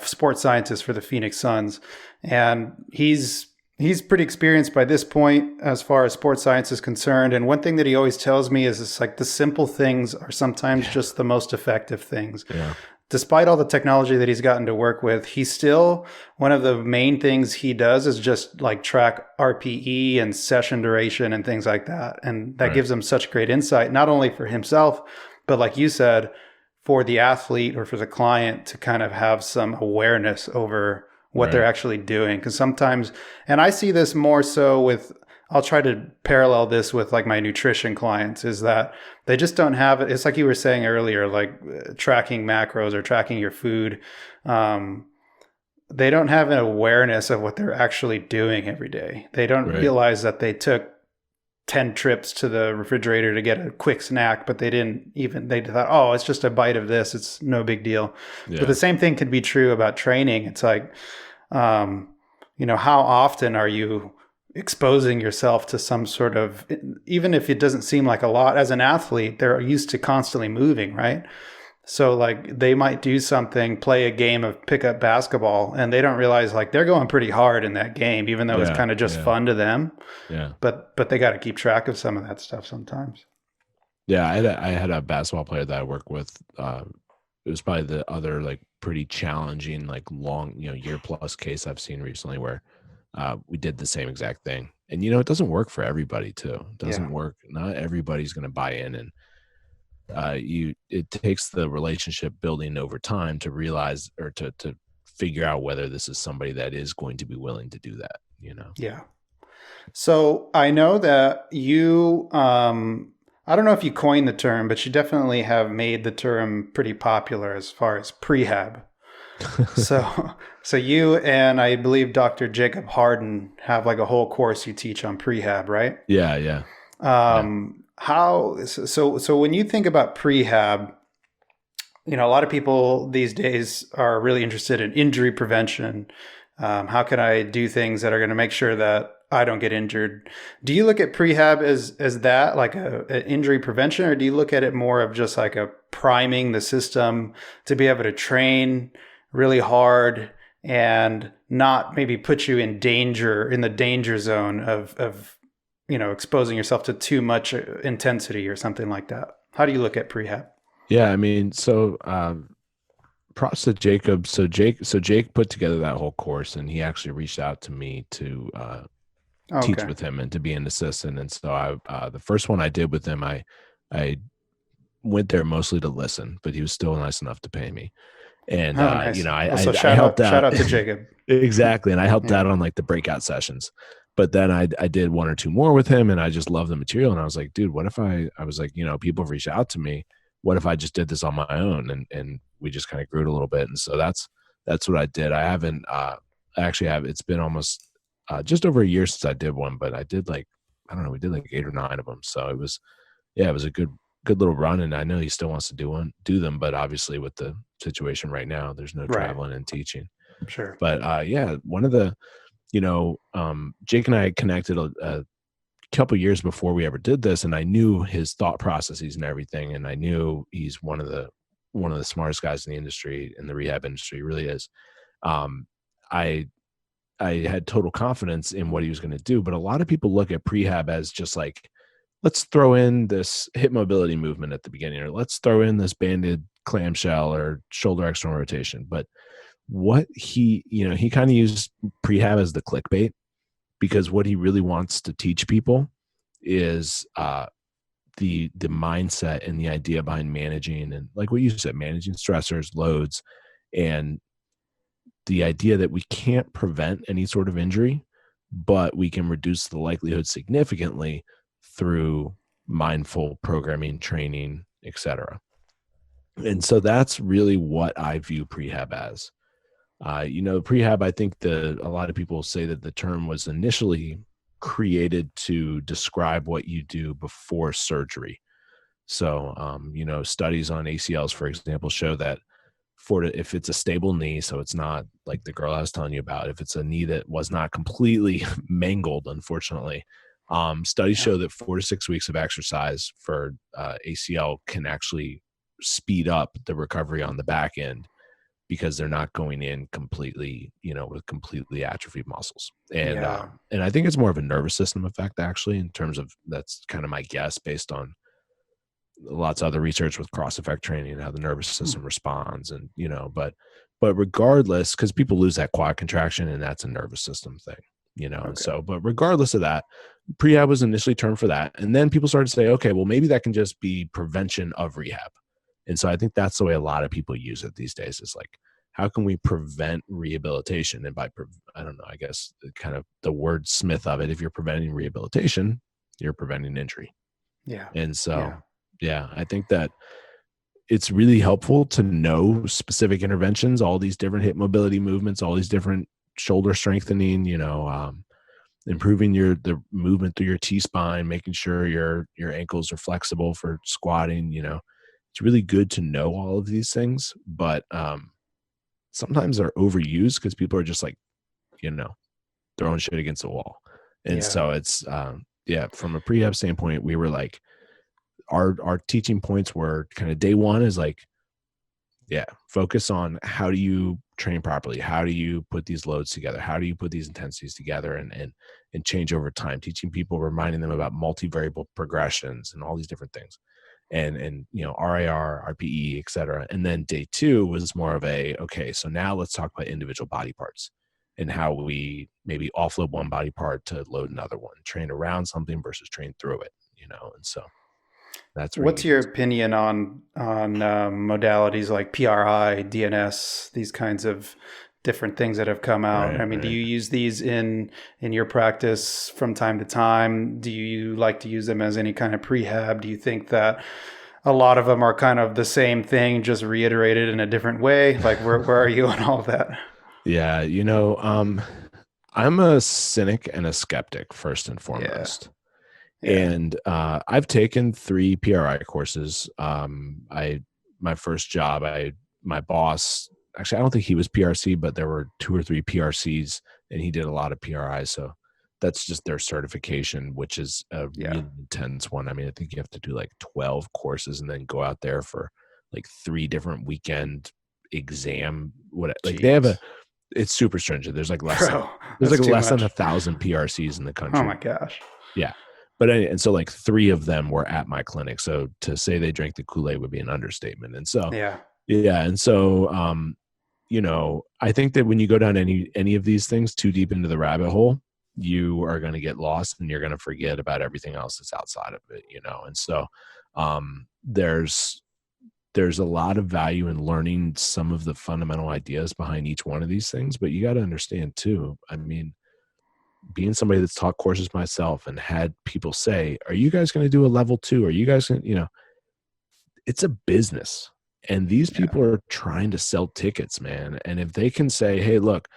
sports scientist for the Phoenix Suns, and he's pretty experienced by this point as far as sports science is concerned. And one thing that he always tells me is it's like the simple things are sometimes just the most effective things. Yeah. Despite all the technology that he's gotten to work with, he's still one of the main things he does is just like track RPE and session duration and things like that. And that Right. gives him such great insight, not only for himself, but like you said, for the athlete or for the client to kind of have some awareness over what they're Right. actually doing. Because sometimes, and I see this more so with, I'll try to parallel this with like my nutrition clients, is that they just don't have it. It's like you were saying earlier, like tracking macros or tracking your food. They don't have an awareness of what they're actually doing every day. They don't Right. realize that they took 10 trips to the refrigerator to get a quick snack, but they thought, oh, it's just a bite of this. It's no big deal. Yeah. But the same thing could be true about training. It's like, how often are you exposing yourself to some sort of, even if it doesn't seem like a lot, as an athlete, they're used to constantly moving, right? So like they might do something, play a game of pickup basketball, and they don't realize like they're going pretty hard in that game, even though it's Yeah. kind of just Yeah. fun to them. Yeah. But they got to keep track of some of that stuff sometimes. Yeah. I had a basketball player that I work with. It was probably the other like pretty challenging, like long, year plus case I've seen recently where we did the same exact thing. And it doesn't work for everybody too. It doesn't Yeah. work. Not everybody's going to buy in, and it takes the relationship building over time to realize or to figure out whether this is somebody that is going to be willing to do that. Yeah. So I know that you, I don't know if you coined the term, but you definitely have made the term pretty popular as far as prehab. So, so you and I believe Dr. Jacob Harden have like a whole course you teach on prehab, right? Yeah. Yeah. So when you think about prehab, a lot of people these days are really interested in injury prevention. How can I do things that are going to make sure that I don't get injured? Do you look at prehab as that, like an injury prevention, or do you look at it more of just like a priming the system to be able to train really hard and not maybe put you in the danger zone of exposing yourself to too much intensity or something like that? How do you look at prehab? Yeah. I mean, so props to Jacob. So Jake put together that whole course, and he actually reached out to me to teach Okay. with him and to be an assistant. And so the first one I did with him, I went there mostly to listen, but he was still nice enough to pay me. And Oh, nice. I So helped shout out out to Jacob. exactly, and I helped Yeah. out on like the breakout sessions. But then I did one or two more with him, and I just loved the material. And I was like, dude, what if I was like, people have reached out to me. What if I just did this on my own? And we just kind of grew it a little bit. And so that's what I did. I haven't I actually have. It's been almost just over a year since I did one, but I did like, I don't know, we did like 8 or 9 of them. So it was, yeah, it was a good little run. And I know he still wants to do them, but obviously with the situation right now, there's no Right. traveling and teaching. Sure. But yeah, one of the, Jake and I connected a couple years before we ever did this, and I knew his thought processes and everything, and I knew he's one of the smartest guys in the industry, in the rehab industry. He really is. I I had total confidence in what he was going to do, but a lot of people look at prehab as just like, let's throw in this hip mobility movement at the beginning, or let's throw in this banded clamshell or shoulder external rotation. But what he kind of used prehab as the clickbait, because what he really wants to teach people is the mindset and the idea behind managing, and like what you said, managing stressors, loads, and the idea that we can't prevent any sort of injury, but we can reduce the likelihood significantly through mindful programming, training, etc. And so that's really what I view prehab as. Prehab, I think a lot of people say that the term was initially created to describe what you do before surgery. So, studies on ACLs, for example, show that if it's a stable knee, so it's not like the girl I was telling you about, if it's a knee that was not completely mangled, unfortunately, studies Yeah. show that 4 to 6 weeks of exercise for ACL can actually speed up the recovery on the back end, because they're not going in completely, with completely atrophied muscles. Yeah. And I think it's more of a nervous system effect, actually, in terms of, that's kind of my guess based on lots of other research with cross effect training and how the nervous Hmm. system responds. And, but regardless, because people lose that quad contraction, and that's a nervous system thing, and Okay. so, but regardless of that, prehab was initially termed for that. And then people started to say, okay, well, maybe that can just be prevention of rehab. And so I think that's the way a lot of people use it these days, is like, how can we prevent rehabilitation? And by, I don't know, I guess kind of the wordsmith of it, if you're preventing rehabilitation, you're preventing injury. Yeah. And so, Yeah. yeah, I think that it's really helpful to know specific interventions, all these different hip mobility movements, all these different shoulder strengthening, improving the movement through your T-spine, making sure your ankles are flexible for squatting. It's really good to know all of these things, but sometimes they're overused because people are just like, you know, throwing shit against the wall. And Yeah. so it's, yeah, from a prehab standpoint, we were like, our teaching points were kind of day one is like, yeah, focus on how do you train properly? How do you put these loads together? How do you put these intensities together and change over time? Teaching people, reminding them about multivariable progressions and all these different things. And RIR, RPE, et cetera. And then day two was more of a, okay, so now let's talk about individual body parts and how we maybe offload one body part to load another one, train around something versus train through it, and so that's where you What's get your into. opinion on modalities like PRI, DNS, these kinds of different things that have come out? Right, I mean, do right. you use these in your practice from time to time? Do you like to use them as any kind of prehab? Do you think that a lot of them are kind of the same thing, just reiterated in a different way? Like, where are you on all of that? Yeah, I'm a cynic and a skeptic first and Yeah, foremost. yeah, And I've taken 3 PRI courses. I my first job, my boss, actually I don't think he was PRC, but there were 2 or 3 PRCs, and he did a lot of PRIs. So that's just their certification, which is a yeah. really intense one. I mean, I think you have to do like 12 courses and then go out there for like 3 different weekend exam. What, like they have Jeez, it's super stringent. bro, There's that's like too less than much. 1,000 PRCs in the Oh country. my gosh. Yeah. But and so like 3 of them were at my clinic. So to say they drank the Kool-Aid would be an understatement. And so, Yeah, yeah. And so, I think that when you go down any of these things too deep into the rabbit hole, you are going to get lost and you're going to forget about everything else that's outside of it. And so, there's a lot of value in learning some of the fundamental ideas behind each one of these things, but you got to understand too. I mean, being somebody that's taught courses myself and had people say, are you guys going to do a level 2? Are you guys going to, it's a business, and these yeah. people are trying to sell tickets, man. And if they can say, hey, look,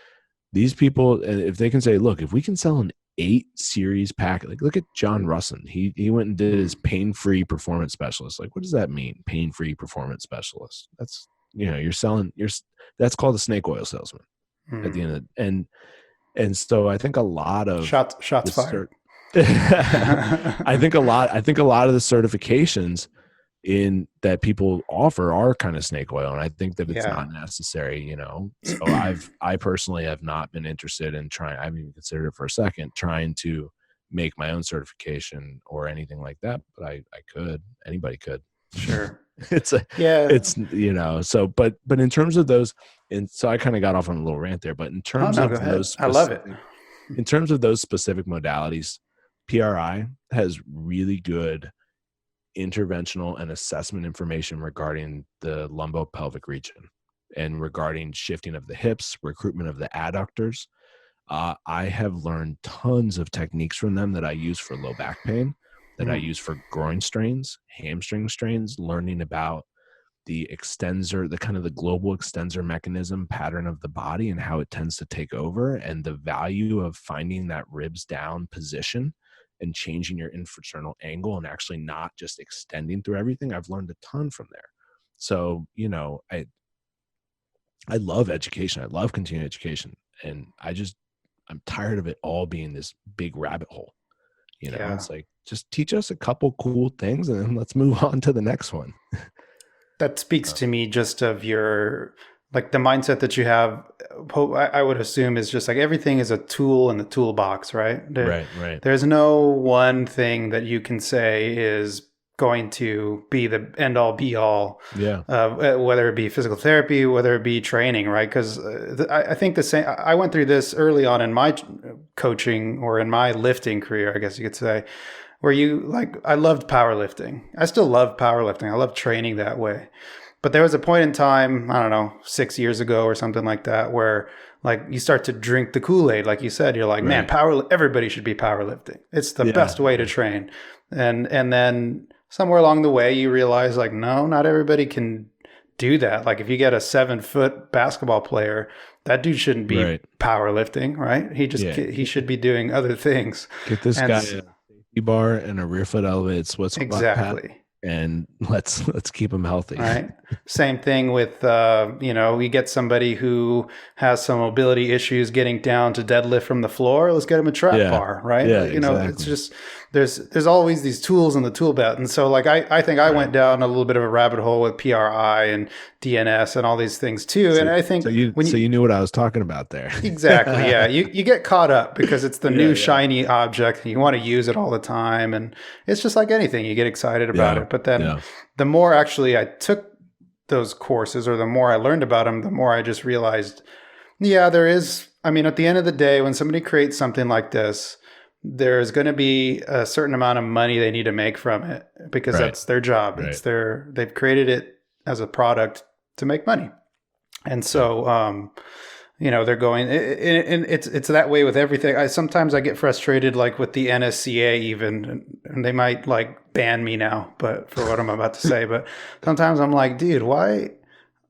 these people, and if they can say, look, if we can sell an 8 series pack, like look at John Russin, he went and did his Mm, pain-free performance specialist. Like, what does that mean? Pain-free performance specialist. That's, you're selling, that's called a snake oil salesman at the mm. end of the, and so I think a lot of Shots the fired. I think a lot of the certifications in that people offer are kind of snake oil, and I think that it's Yeah. not necessary. So I personally have not been interested in trying. I haven't even considered it for a second, trying to make my own certification or anything like that. But I could. Anybody could. Sure. it's Yeah. so but in terms of those, and so I kind of got off on a little rant there, but in Oh terms no, go of ahead. those I love it. specific modalities, PRI has really good interventional and assessment information regarding the lumbopelvic region and regarding shifting of the hips, recruitment of the adductors. I have learned tons of techniques from them that I use for low back pain, that I Mm, use for groin strains, hamstring strains, learning about the extensor, the kind of the global extensor mechanism pattern of the body and how it tends to take over, and the value of finding that ribs down position and changing your infrasternal angle and actually not just extending through everything. I've learned a ton from there. So, I love education. I love continuing education. And I'm tired of it all being this big rabbit hole. Yeah. It's like, just teach us a couple cool things and then let's move on to the next one. That speaks to me just of your, like the mindset that you have. I would assume is just like everything is a tool in the toolbox, right? Right. There's no one thing that you can say is going to be the end all be all. Yeah. Whether it be physical therapy, whether it be training, right? Because I think the same. I went through this early on in my coaching or in my lifting career, I guess you could say, where I loved powerlifting. I still love powerlifting. I love training that way. But there was a point in time, I don't know, 6 years ago or something like that, where like you start to drink the Kool-Aid, like you said, you're like, man, everybody should be powerlifting. It's the best way to train. And then somewhere along the way, you realize like, no, not everybody can do that. Like if you get a 7-foot basketball player, that dude shouldn't be powerlifting, right? He should be doing other things. Get this guy a safety bar and a rear foot elevated split squat exactly. And let's keep them healthy. Right. Same thing with, we get somebody who has some mobility issues getting down to deadlift from the floor. Let's get them a trap bar, right? Yeah, exactly. It's just, there's always these tools in the tool belt. And so like, I think I went down a little bit of a rabbit hole with PRI and DNS and all these things too. And I think you knew what I was talking about there. Exactly. Yeah. You get caught up because it's the new shiny object and you want to use it all the time. And it's just like anything, you get excited about it. But then the more actually I took those courses or the more I learned about them, the more I just realized, there is, I mean, at the end of the day, when somebody creates something like this, there's going to be a certain amount of money they need to make from it because that's their job. It's they've created it as a product to make money. And so, they're going, and it's that way with everything. Sometimes I get frustrated, like with the NSCA even, and they might like ban me now, but for what I'm about to say, but sometimes I'm like, dude, why?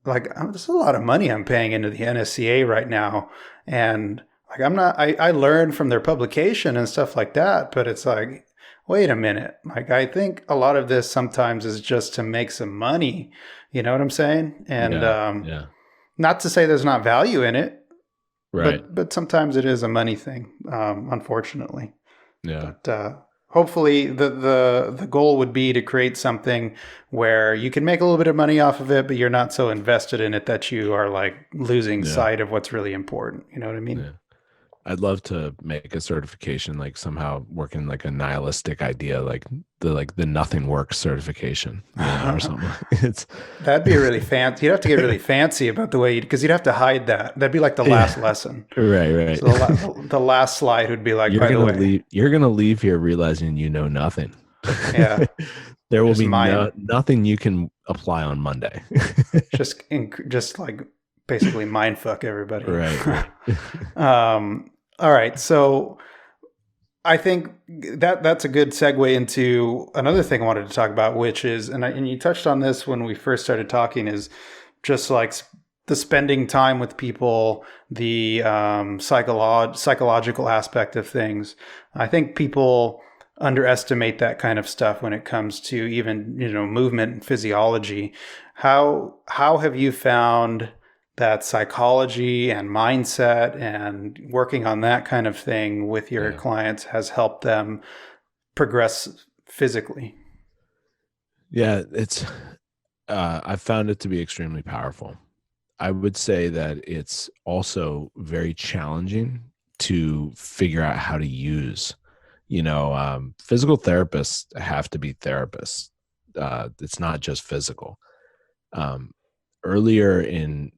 Like, there's a lot of money I'm paying into the NSCA right now. And like, I learned from their publication and stuff like that, but it's like, wait a minute. Like, I think a lot of this sometimes is just to make some money. You know what I'm saying? And, not to say there's not value in it, but sometimes it is a money thing, unfortunately. Yeah. But hopefully the goal would be to create something where you can make a little bit of money off of it, but you're not so invested in it that you are like losing sight of what's really important. You know what I mean? Yeah. I'd love to make a certification, like somehow working like a nihilistic idea, like the nothing works certification, or something. That'd be really fancy. You'd have to get really fancy about the way because you'd have to hide that. That'd be like the last lesson. Right. So the last slide would be like, you're going to leave here realizing you know nothing. Yeah. There will be nothing you can apply on Monday. just like basically mind fuck everybody. Right. All right. So I think that's a good segue into another thing I wanted to talk about, which is, and you touched on this when we first started talking, is just like the spending time with people, the psychological aspect of things. I think people underestimate that kind of stuff when it comes to even, movement and physiology. How have you found that psychology and mindset and working on that kind of thing with your clients has helped them progress physically? Yeah, I've found it to be extremely powerful. I would say that it's also very challenging to figure out how to use. Physical therapists have to be therapists. It's not just physical. Earlier in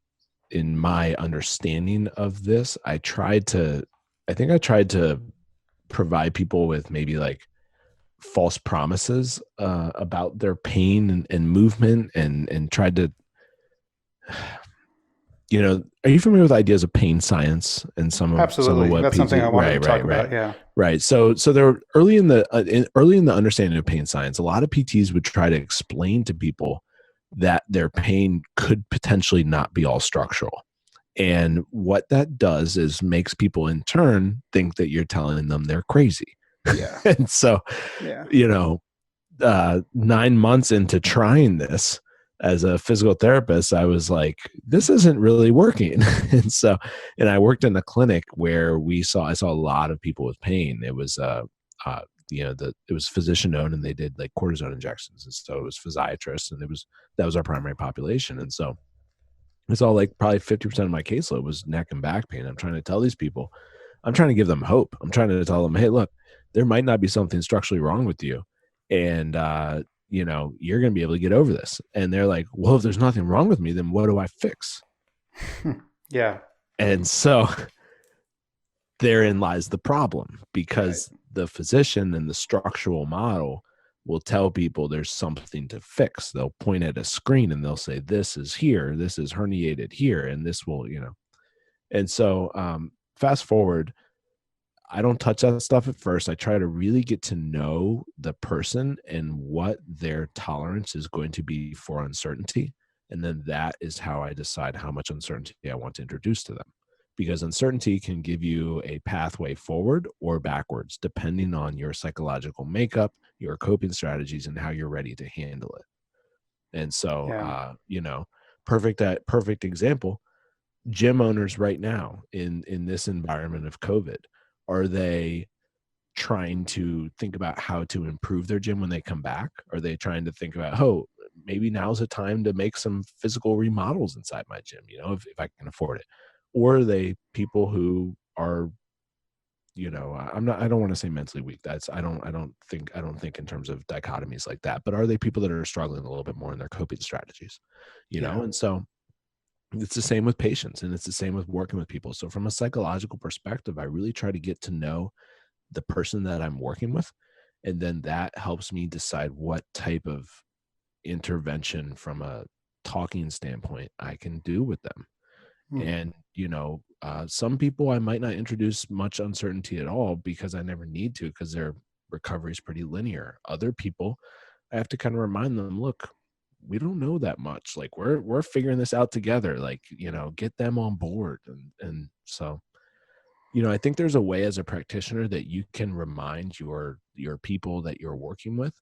my understanding of this, I tried to provide people with maybe like false promises about their pain and movement and tried to, are you familiar with ideas of pain science and some of what that's PT, something I wanted to talk about. Yeah. Right. So there were early in the understanding of pain science, a lot of PTs would try to explain to people that their pain could potentially not be all structural. And what that does is makes people in turn think that you're telling them they're crazy. Yeah. And so, 9 months into trying this, as a physical therapist, I was like, this isn't really working. And I worked in a clinic where I saw a lot of people with pain. It was, uh, it was physician owned, and they did like cortisone injections. And so it was physiatrists, and that was our primary population. And so it's all like probably 50% of my caseload was neck and back pain. I'm trying to tell these people, I'm trying to give them hope. I'm trying to tell them, hey, look, there might not be something structurally wrong with you. And, you're going to be able to get over this. And they're like, well, if there's nothing wrong with me, then what do I fix? Yeah. And so therein lies the problem, because the physician and the structural model will tell people there's something to fix. They'll point at a screen and they'll say, this is here, this is herniated here, and this will, And so fast forward, I don't touch that stuff at first. I try to really get to know the person and what their tolerance is going to be for uncertainty. And then that is how I decide how much uncertainty I want to introduce to them. Because uncertainty can give you a pathway forward or backwards, depending on your psychological makeup, your coping strategies, and how you're ready to handle it. And so, perfect example, gym owners right now in this environment of COVID, are they trying to think about how to improve their gym when they come back? Are they trying to think about, oh, maybe now's the time to make some physical remodels inside my gym, if I can afford it? Or are they people who are, I don't want to say mentally weak. I don't think in terms of dichotomies like that, but are they people that are struggling a little bit more in their coping strategies, And so it's the same with patients, and it's the same with working with people. So from a psychological perspective, I really try to get to know the person that I'm working with. And then that helps me decide what type of intervention from a talking standpoint I can do with them. And, some people I might not introduce much uncertainty at all, because I never need to, because their recovery is pretty linear. Other people, I have to kind of remind them, look, we don't know that much. Like we're figuring this out together. Like, get them on board. And so, I think there's a way as a practitioner that you can remind your people that you're working with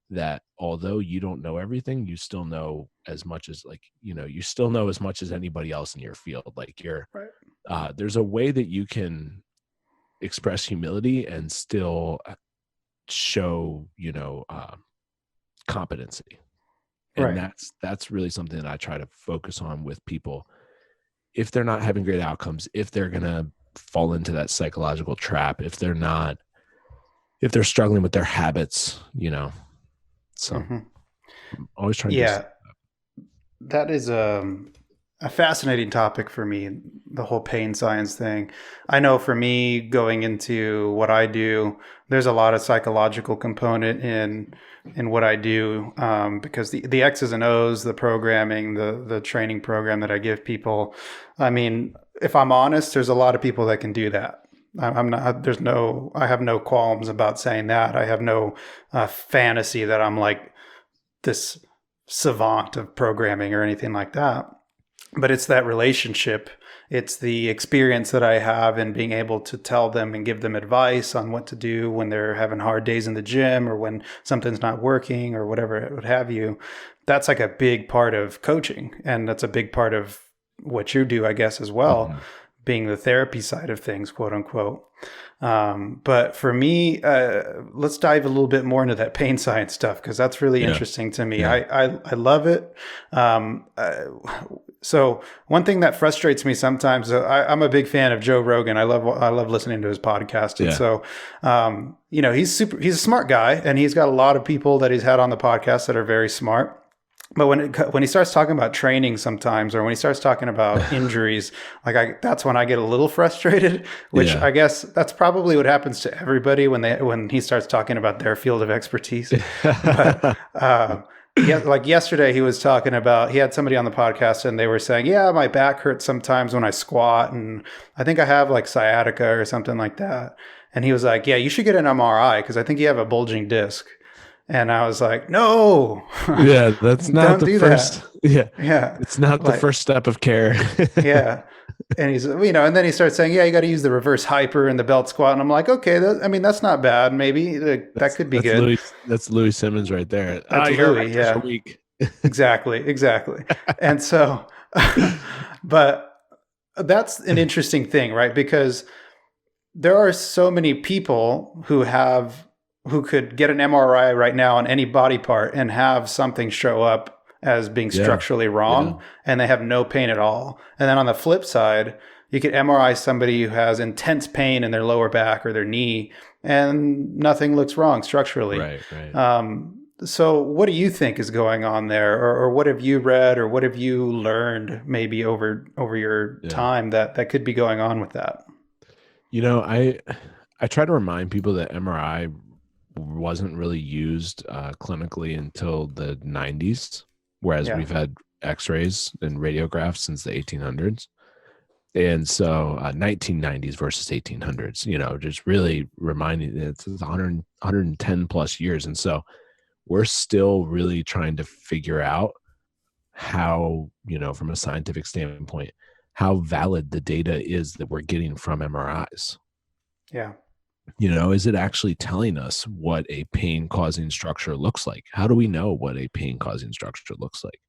that although you don't know everything, you still know as much as you still know as much as anybody else in your field. Like there's a way that you can express humility and still show, competency. And that's really something that I try to focus on with people. If they're not having great outcomes, if they're going to fall into that psychological trap, if they're struggling with their habits, so I'm always trying to. That is a fascinating topic for me, the whole pain science thing. I know for me, going into what I do, there's a lot of psychological component in what I do, because the X's and O's, the programming, the training program that I give people. I mean, if I'm honest, there's a lot of people that can do that. I'm not. I have no qualms about saying that. I have no fantasy that I'm like this savant of programming or anything like that. But it's that relationship. It's the experience that I have in being able to tell them and give them advice on what to do when they're having hard days in the gym, or when something's not working, or whatever, what have you. That's like a big part of coaching. And that's a big part of what you do, I guess, as well, being the therapy side of things, quote unquote. But for me, let's dive a little bit more into that pain science stuff, because that's really interesting to me. I love it. So one thing that frustrates me sometimes, I'm a big fan of Joe Rogan. I love listening to his podcast. And so, he's a smart guy, and he's got a lot of people that he's had on the podcast that are very smart. But when he starts talking about training sometimes, or when he starts talking about injuries, that's when I get a little frustrated, which I guess that's probably what happens to everybody when he starts talking about their field of expertise. But, like yesterday, he was talking about, he had somebody on the podcast and they were saying, my back hurts sometimes when I squat, and I think I have like sciatica or something like that. And he was like, you should get an MRI, because I think you have a bulging disc. And I was like, no. Yeah, that's not the first. That. Yeah. It's not the first step of care. Yeah. And he's, and then he starts saying, you got to use the reverse hyper and the belt squat. And I'm like, okay, that's not bad. Maybe that could be good. That's Louis Simmons right there. That's Louis, yeah. Exactly. And so, but that's an interesting thing, right? Because there are so many people who could get an MRI right now on any body part and have something show up as being Yeah. structurally Yeah. wrong, and they have no pain at all. And then on the flip side, you could MRI somebody who has intense pain in their lower back or their knee, and nothing looks wrong structurally. Right. Right. So what do you think is going on there, or what have you read, or what have you learned maybe over your Yeah. time that could be going on with that? You know, I try to remind people that MRI wasn't really used clinically until the 90s, whereas Yeah. we've had X-rays and radiographs since the 1800s. And so 1990s versus 1800s, just really reminding it's 110 plus years. And so we're still really trying to figure out how, from a scientific standpoint, how valid the data is that we're getting from MRIs. Yeah. Is it actually telling us what a pain causing structure looks like? How do we know what a pain causing structure looks like?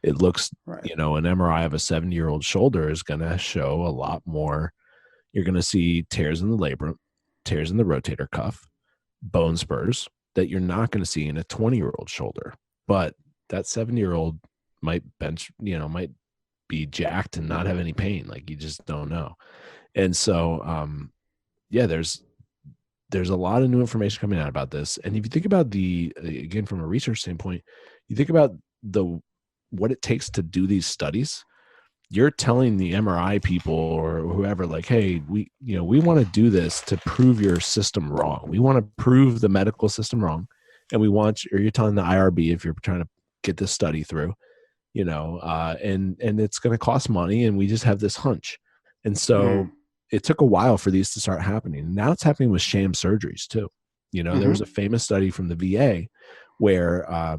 It looks, Right. an MRI of a 70-year-old shoulder is going to show a lot more. You're going to see tears in the labrum, tears in the rotator cuff, bone spurs that you're not going to see in a 20-year-old shoulder. But that 70-year-old might might be jacked and not have any pain. Like, you just don't know. And so, yeah, there's a lot of new information coming out about this. And if you think about again, from a research standpoint, you think about what it takes to do these studies. You're telling the MRI people or whoever, like, hey, we want to do this to prove your system wrong. We want to prove the medical system wrong. And or you're telling the IRB, if you're trying to get this study through, and it's going to cost money. And we just have this hunch. And so Mm. it took a while for these to start happening. Now it's happening with sham surgeries too. There was a Mm-hmm. famous study from the VA where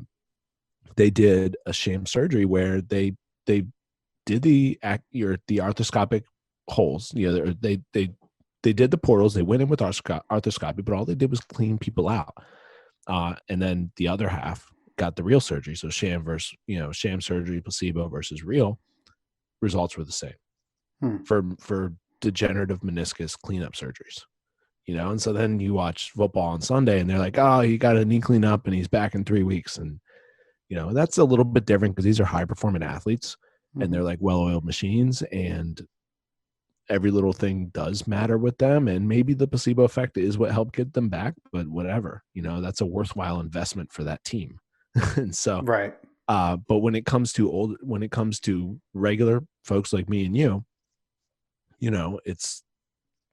they did a sham surgery where they did the arthroscopic holes. They did the portals. They went in with arthroscopy, but all they did was clean people out. And then the other half got the real surgery. So sham surgery, placebo versus real, results were the same Mm. for degenerative meniscus cleanup surgeries. And so then you watch football on Sunday and they're like, oh, he got a knee cleanup and he's back in 3 weeks. And, that's a little bit different because these are high performing athletes and Mm-hmm. they're like well-oiled machines, and every little thing does matter with them. And maybe the placebo effect is what helped get them back, but whatever, that's a worthwhile investment for that team. And so, Right. but when it comes to regular folks like me and you,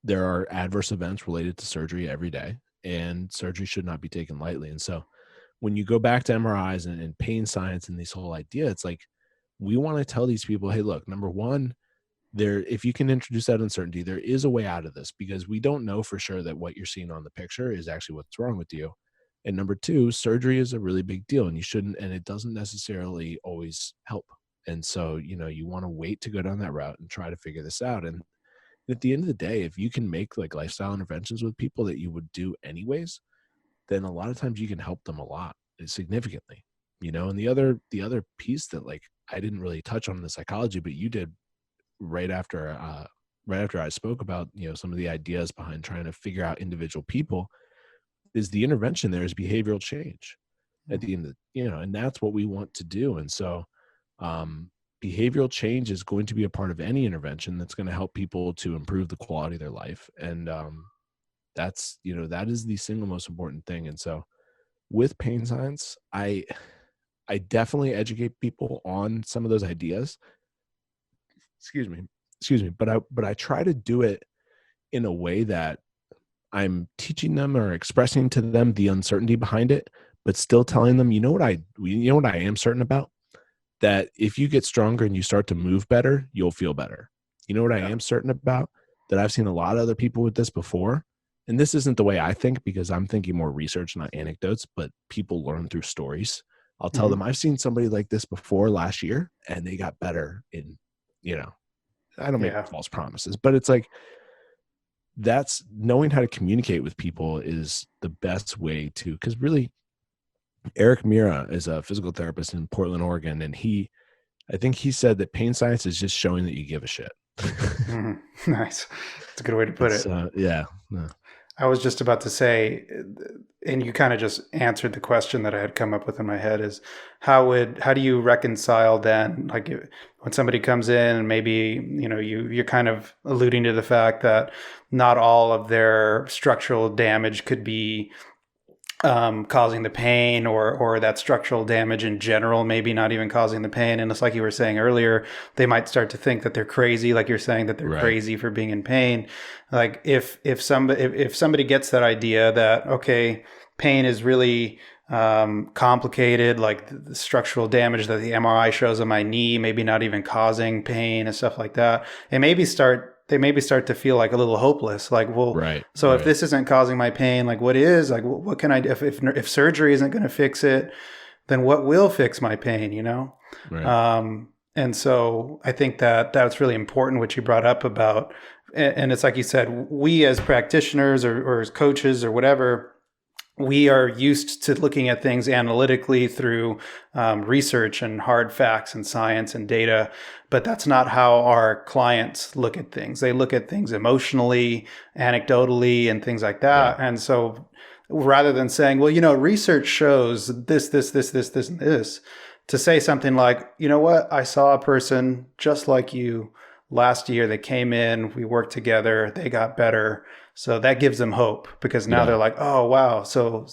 there are adverse events related to surgery every day, and surgery should not be taken lightly. And so when you go back to MRIs and pain science and this whole idea, it's like, we want to tell these people, hey, look, number one, if you can introduce that uncertainty, there is a way out of this, because we don't know for sure that what you're seeing on the picture is actually what's wrong with you. And number two, surgery is a really big deal, and it doesn't necessarily always help. And so, you want to wait to go down that route and try to figure this out. And at the end of the day, if you can make like lifestyle interventions with people that you would do anyways, then a lot of times you can help them a lot, significantly. And the other piece that, like, I didn't really touch on in the psychology, but you did right after I spoke about, some of the ideas behind trying to figure out individual people, is the intervention there is behavioral change at the end of and that's what we want to do. And so um behavioral change is going to be a part of any intervention that's going to help people to improve the quality of their life. And that's that is the single most important thing. And so with pain science, I definitely educate people on some of those ideas. excuse me but I try to do it in a way that I'm teaching them or expressing to them the uncertainty behind it, but still telling them, what I am certain about, that if you get stronger and you start to move better, you'll feel better. You know what I Yeah. am certain about, that I've seen a lot of other people with this before. And this isn't the way I think, because I'm thinking more research, not anecdotes, but people learn through stories. I'll tell them, Mm-hmm. I've seen somebody like this before last year and they got better in, I don't make Yeah. false promises, but it's like, that's knowing how to communicate with people is the best way to, because really Eric Mira is a physical therapist in Portland, Oregon, and I think he said that pain science is just showing that you give a shit. Mhm. Nice. That's a good way to put It's it. yeah, no, I was just about to say, and you kind of just answered the question that I had come up with in my head is how do you reconcile then, like when somebody comes in and maybe, you're kind of alluding to the fact that not all of their structural damage could be causing the pain, or that structural damage in general maybe not even causing the pain. And it's like you were saying earlier, they might start to think that they're crazy, like you're saying that they're right, crazy for being in pain. Like if somebody gets that idea that, okay, pain is really complicated, like the structural damage that the MRI shows on my knee maybe not even causing pain and stuff like that, and they maybe start to feel like a little hopeless, like, well, right, so if right, this isn't causing my pain, like what is? Like what can I do? If surgery isn't going to fix it, then what will fix my pain? right. And so I think that that's really important what you brought up about, and it's like you said, we as practitioners or as coaches or whatever, we are used to looking at things analytically through research and hard facts and science and data, but that's not how our clients look at things. They look at things emotionally, anecdotally, and things like Yeah, that. And so rather than saying, well, research shows this, and this, to say something like, you know what, I saw a person just like you last year. They came in, we worked together, they got better, so that gives them hope, because now yeah, they're like, oh wow, so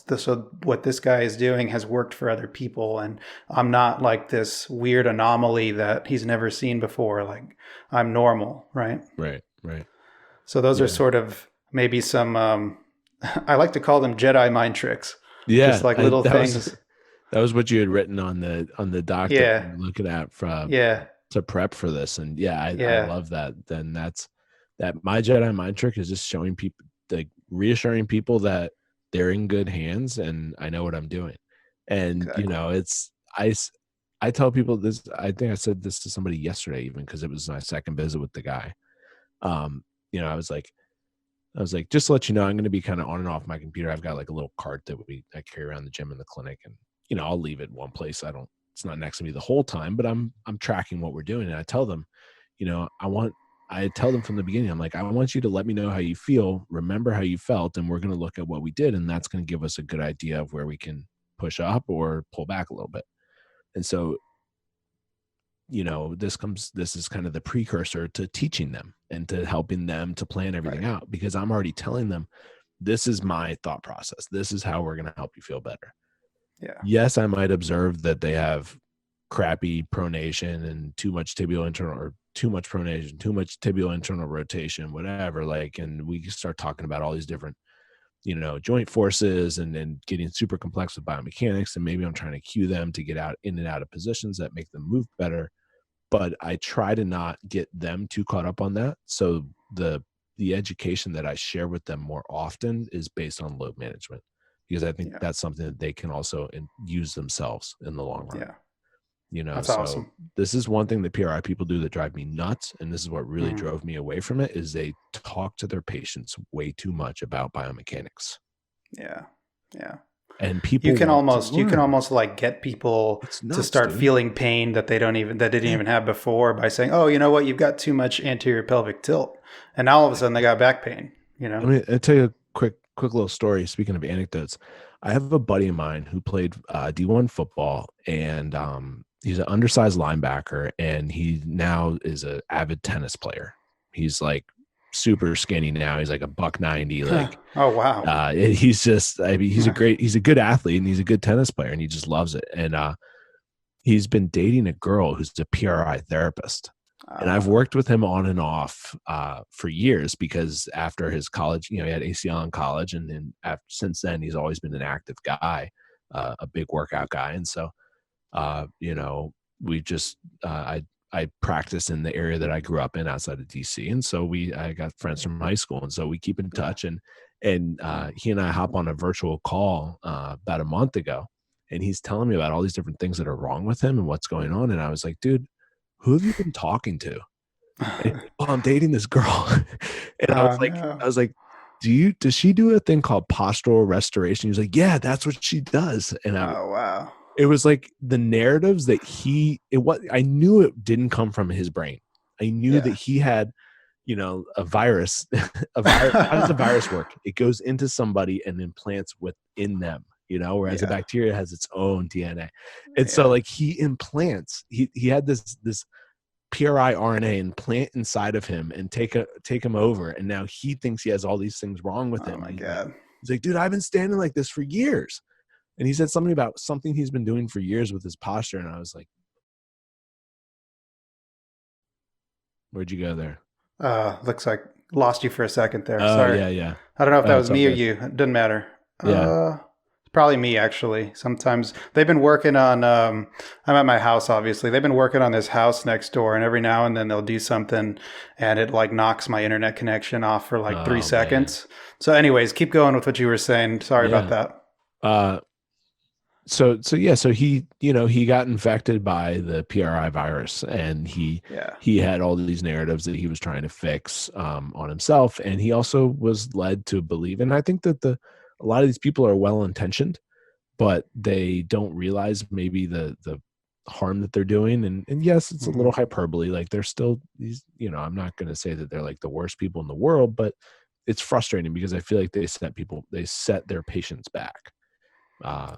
what this guy is doing has worked for other people, and I'm not like this weird anomaly that he's never seen before. Like I'm normal, right? right, right. So those are Yeah, sort of maybe some I like to call them Jedi mind tricks, just yeah. like little That was things. that was what you had written on the doc that we Yeah, were looking at from yeah, to prep for this, and yeah, I yeah, love that. Then that's that. My Jedi mind trick is just showing people, like reassuring people that they're in good hands, and I know what I'm doing. And exactly. it's I tell people this. I think I said this to somebody yesterday, even because it was my second visit with the guy. Um, I was like, just to let you know, I'm going to be kind of on and off my computer. I've got like a little cart that I carry around the gym and the clinic, and I'll leave it in one place. It's not next to me the whole time, but I'm tracking what we're doing. And I tell them, I tell them from the beginning, I'm like, I want you to let me know how you feel, remember how you felt, and we're going to look at what we did, and that's going to give us a good idea of where we can push up or pull back a little bit. And so this is kind of the precursor to teaching them and to helping them to plan everything Right. out, because I'm already telling them, this is my thought process, this is how we're going to help you feel better. Yeah. Yes, I might observe that they have crappy pronation and too much tibial internal, or too much pronation, too much tibial internal rotation, whatever, like, and we start talking about all these different joint forces, and then getting super complex with biomechanics, and maybe I'm trying to cue them to get out in and out of positions that make them move better, but I try to not get them too caught up on that. So the education that I share with them more often is based on load management, because I think Yeah. that's something that they can also use themselves in the long run. Yeah. That's So awesome. this is one thing that PRI people do that drive me nuts, and this is what really Mhm. drove me away from it, is they talk to their patients way too much about biomechanics, Yeah. Yeah. and You people can want to almost you can learn. almost like get people It's to nuts, start dude. feeling pain that they didn't Yeah. even have before, by saying, "Oh, you know what? You've got too much anterior pelvic tilt," and now all of a sudden they got back pain. I'll tell you a quick little story. Speaking of anecdotes, I have a buddy of mine who played D1 football, and he's an undersized linebacker, and he now is an avid tennis player. He's like super skinny now. He's like a buck 90. Like, Oh wow. he's just, I mean, he's a good athlete, and he's a good tennis player, and he just loves it. And he's been dating a girl who's a PRI therapist, and I've Uh, worked with him on and off for years, because after his college, he had ACL in college, and then since then he's always been an active guy, a big workout guy, and so we just I practice in the area that I grew up in outside of DC, and so I got friends from high school, and so we keep in yeah. touch, and he and I hop on a virtual call about a month ago, and he's telling me about all these different things that are wrong with him and what's going on, and I was like, dude, who have you been talking to? And he's like, oh, I'm dating this girl. And Oh no. I was like, does she do a thing called postural restoration? He was like, yeah, that's what she does. And Oh, wow. it was like the narratives that I knew it didn't come from his brain. I knew that Yeah. he had, a virus. How does a virus work? It goes into somebody and implants within them, whereas a Yeah. bacteria has its own DNA. And so Yeah. like he implants, he had this PRI RNA implant inside of him and take him over. And now he thinks he has all these things wrong with Oh him. my And God. he's like, dude, I've been standing like this for years. And he said something about something he's been doing for years with his posture. And I was like, where'd you go there? Looks like lost you for a second there. Oh, Sorry. yeah, yeah. I don't know if that Oh, was it's all me or good. you. It doesn't matter. Yeah. It's probably me actually. Sometimes they've been working on. I'm at my house, obviously. They've been working on this house next door, and every now and then they'll do something, and it like knocks my internet connection off for like three Oh, man. seconds. So, anyways, keep going with what you were saying. Sorry about Yeah. that. Uh, so he got infected by the PRI virus, and Yeah. he had all these narratives that he was trying to fix on himself, and he also was led to believe. And I think that a lot of these people are well intentioned, but they don't realize maybe the harm that they're doing. And yes, it's a Hmm. little hyperbole. Like they're still these, I'm not going to say that they're like the worst people in the world, but it's frustrating because I feel like they set their patients back. Uh,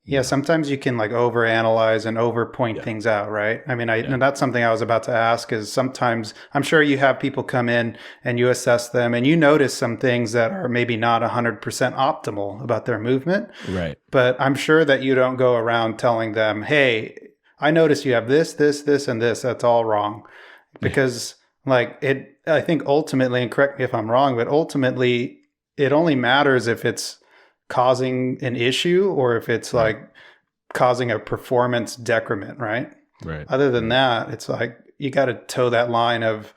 you Yeah, know, sometimes you can like overanalyze and overpoint yeah, things out, right? I mean, yeah, and that's something I was about to ask is sometimes I'm sure you have people come in and you assess them and you notice some things that are maybe not 100% optimal about their movement, right. but I'm sure that you don't go around telling them, "Hey, I noticed you have this, and this. That's all wrong." Yeah, Because like I think ultimately, and correct me if I'm wrong, but ultimately it only matters if it's causing an issue or if it's right, like causing a performance decrement, right? right, Other than right. that, it's like you got to toe that line of,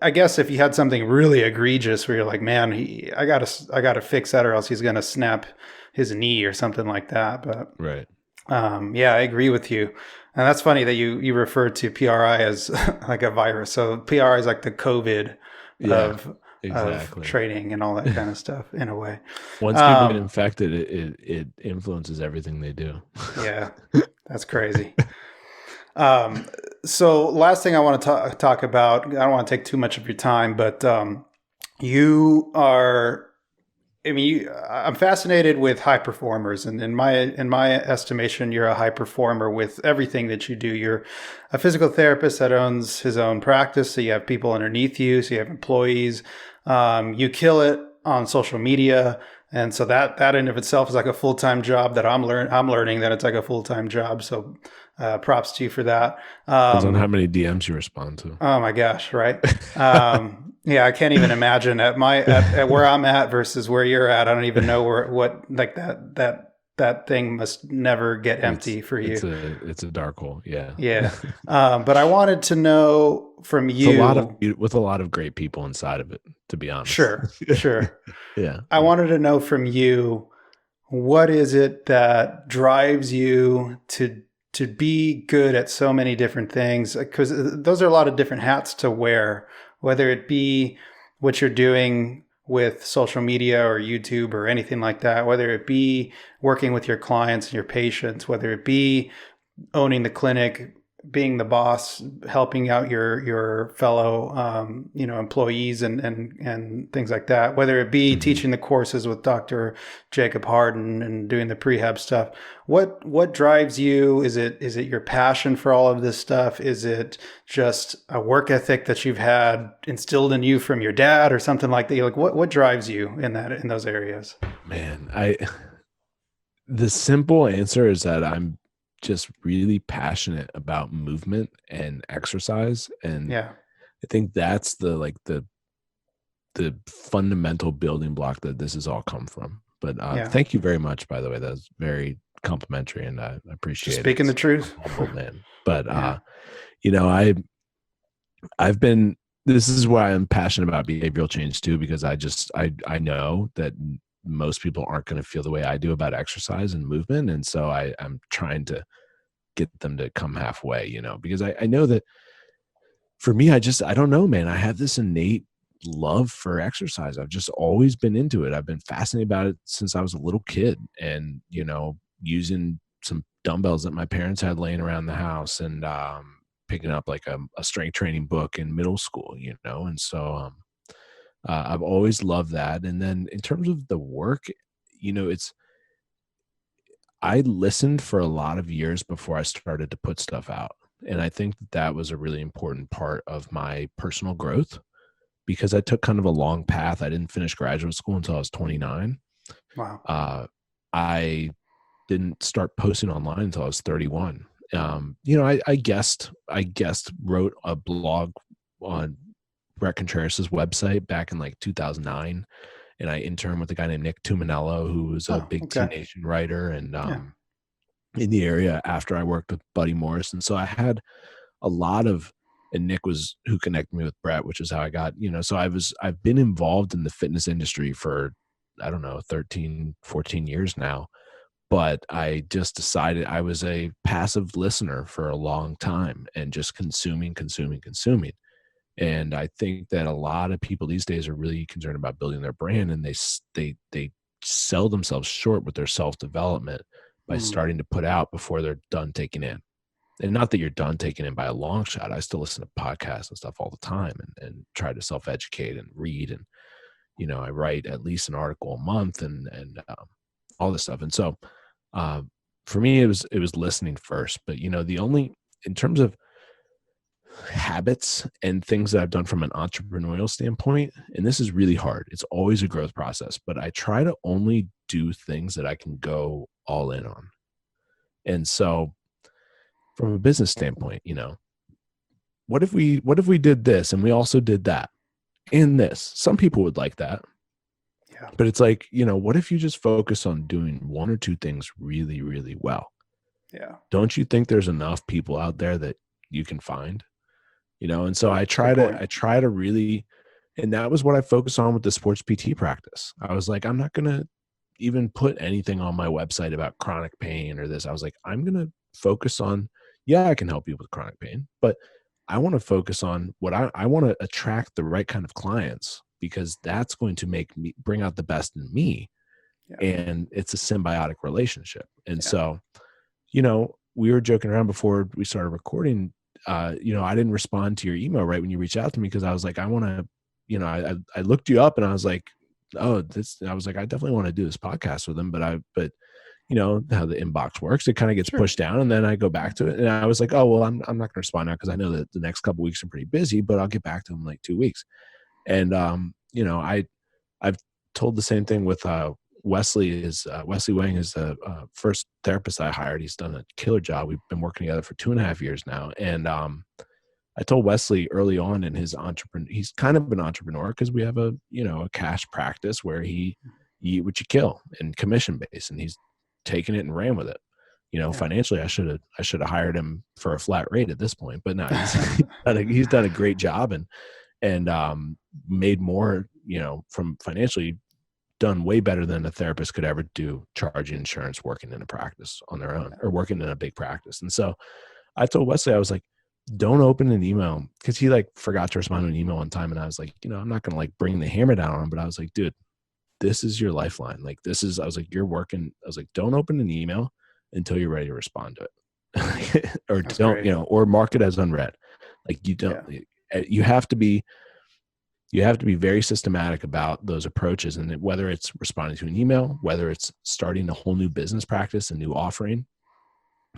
I guess if you had something really egregious where you're like, man, I gotta fix that or else he's gonna snap his knee or something like that. But Right. yeah, I agree with you. And that's funny that you refer to PRI as like a virus. So PRI is like the COVID Yeah, of exactly. trading and all that kind of stuff in a way. Once people get Um, infected, it influences everything they do. yeah, that's crazy. Um, so last thing I want to talk about, I don't want to take too much of your time, but you are, I mean, I'm fascinated with high performers, and in my estimation, you're a high performer with everything that you do. You're a physical therapist that owns his own practice, so you have people underneath you, so you have employees. You kill it on social media, and so that in of itself is like a full time job that I'm learning that it's like a full time job. So props to you for that. Depends on how Um, many DMs you respond to. Oh my gosh, right? Yeah, I can't even imagine at where I'm at versus where you're at. I don't even know where what like that thing must never get It's empty for it's you. a dark hole. Yeah. Yeah. But I wanted to know from It's a lot of you. with a lot of great people inside of it, to be honest. Sure, sure. Yeah. I wanted to know from you, what is it that drives you to be good at so many different things? Because those are a lot of different hats to wear, whether it be what you're doing with social media or YouTube or anything like that, whether it be working with your clients and your patients, whether it be owning the clinic, being the boss, helping out your fellow employees and things like that. Whether it be Hmm. teaching the courses with Dr. Jacob Harden and doing the prehab stuff. What drives you? Is it your passion for all of this stuff? Is it just a work ethic that you've had instilled in you from your dad or something like that? Like what drives you in those areas? Man, the simple answer is that I'm just really passionate about movement and exercise, and Yeah, I think that's the fundamental building block that this has all come from. But yeah. thank you very much, by the way. That was very complimentary, and I Just appreciate it. speaking the truth. I'm humbled, man. But Yeah, you know, I I've been. This is why I'm passionate about behavioral change too, because I know that most people aren't going to feel the way I do about exercise and movement, and so I'm trying to get them to come halfway. Because I know that for me, I don't know, man. I have this innate love for exercise. I've just always been into it. I've been fascinated about it since I was a little kid, and, using some dumbbells that my parents had laying around the house, and picking up like a strength training book in middle school, and so I've always loved that. And then in terms of the work, it's I listened for a lot of years before I started to put stuff out. And I think that was a really important part of my personal growth, because I took kind of a long path. I didn't finish graduate school until I was 29. Wow. I didn't start posting online until I was 31. I wrote a blog on Brett Contreras' website back in like 2009. And I interned with a guy named Nick Tuminello, who was a Oh, big T okay. Nation writer, and Yeah. in the area after I worked with Buddy Morris. And so I had a lot of, and Nick was who connected me with Brett, which is how I got, so I've been involved in the fitness industry for, I don't know, 13, 14 years now. But I just decided I was a passive listener for a long time and just consuming. And I think that a lot of people these days are really concerned about building their brand, and they sell themselves short with their self-development by Mm. starting to put out before they're done taking in. And not that you're done taking in by a long shot. I still listen to podcasts and stuff all the time, and try to self-educate and read. And, I write at least an article a month, and all this stuff. And so uh, for me, it was listening first. But, in terms of habits and things that I've done from an entrepreneurial standpoint, and this is really hard. It's always a growth process, but I try to only do things that I can go all in on. And so from a business standpoint, what if we did this and we also did that and this? Some people would like that. Yeah. But it's like, what if you just focus on doing one or two things really, really well? Yeah. Don't you think there's enough people out there that you can find? And so I Good point. try to really, and that was what I focused on with the sports PT practice. I was like, I'm not going to even put anything on my website about chronic pain or this. I was like, I'm going to focus on, yeah, I can help you with chronic pain, but I want to focus on what I want to attract the right kind of clients, because that's going to make me bring out the best in me. Yeah. And it's a symbiotic relationship. And Yeah. so, we were joking around before we started recording. I didn't respond to your email right when you reached out to me, because I was like, I want to, I looked you up and I was like, I was like, I definitely want to do this podcast with him, but how the inbox works, it kind of gets Sure. pushed down, and then I go back to it, and I was like, oh, well, I'm not going to respond now, because I know that the next couple weeks are pretty busy, but I'll get back to him in like 2 weeks. And, I've told the same thing with, Wesley Wang is the first therapist I hired. He's done a killer job. We've been working together for 2.5 years now. And I told Wesley early on in his he's kind of an entrepreneur, because we have a cash practice where you eat what you kill and commission based, and he's taken it and ran with it. Yeah. Financially, I should have hired him for a flat rate at this point, but no, he's done a great job, and made more, from financially, done way better than a therapist could ever do, charging insurance, working in a practice on their own, or working in a big practice. And so I told Wesley, I was like, don't open an email, because he like forgot to respond to an email one time. And I was like, I'm not going to like bring the hammer down on him, but I was like, dude, this is your lifeline. Like, I was like, you're working. I was like, don't open an email until you're ready to respond to it. Or That's don't, great. or mark it as unread. Like, you don't, you have to be very systematic about those approaches. And whether it's responding to an email, whether it's starting a whole new business practice, a new offering,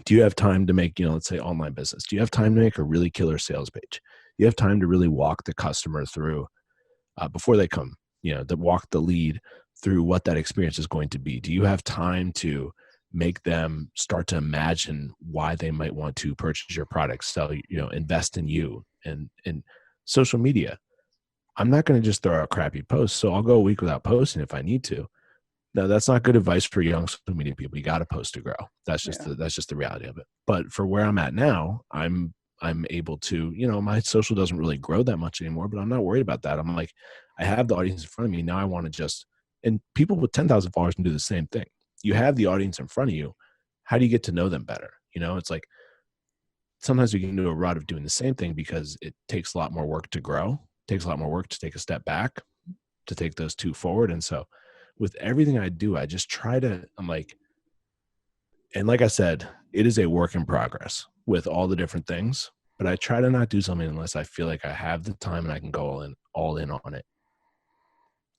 do you have time to make, let's say online business? Do you have time to make a really killer sales page? Do you have time to really walk the customer through before they come, to walk the lead through what that experience is going to be? Do you have time to make them start to imagine why they might want to purchase your product, sell, invest in you? And social media, I'm not going to just throw out crappy posts. So I'll go a week without posting if I need to. No, that's not good advice for young social media people. You got to post to grow. That's just the reality of it. But for where I'm at now, I'm able to, my social doesn't really grow that much anymore, but I'm not worried about that. I'm like, I have the audience in front of me. Now I want to and people with 10,000 followers can do the same thing. You have the audience in front of you. How do you get to know them better? It's like, sometimes we can do a rut of doing the same thing because it takes a lot more work to grow, takes a lot more work to take a step back, to take those two forward. And so with everything I do, I just try to, I'm like, and like I said, it is a work in progress with all the different things, but I try to not do something unless I feel like I have the time and I can go all in on it.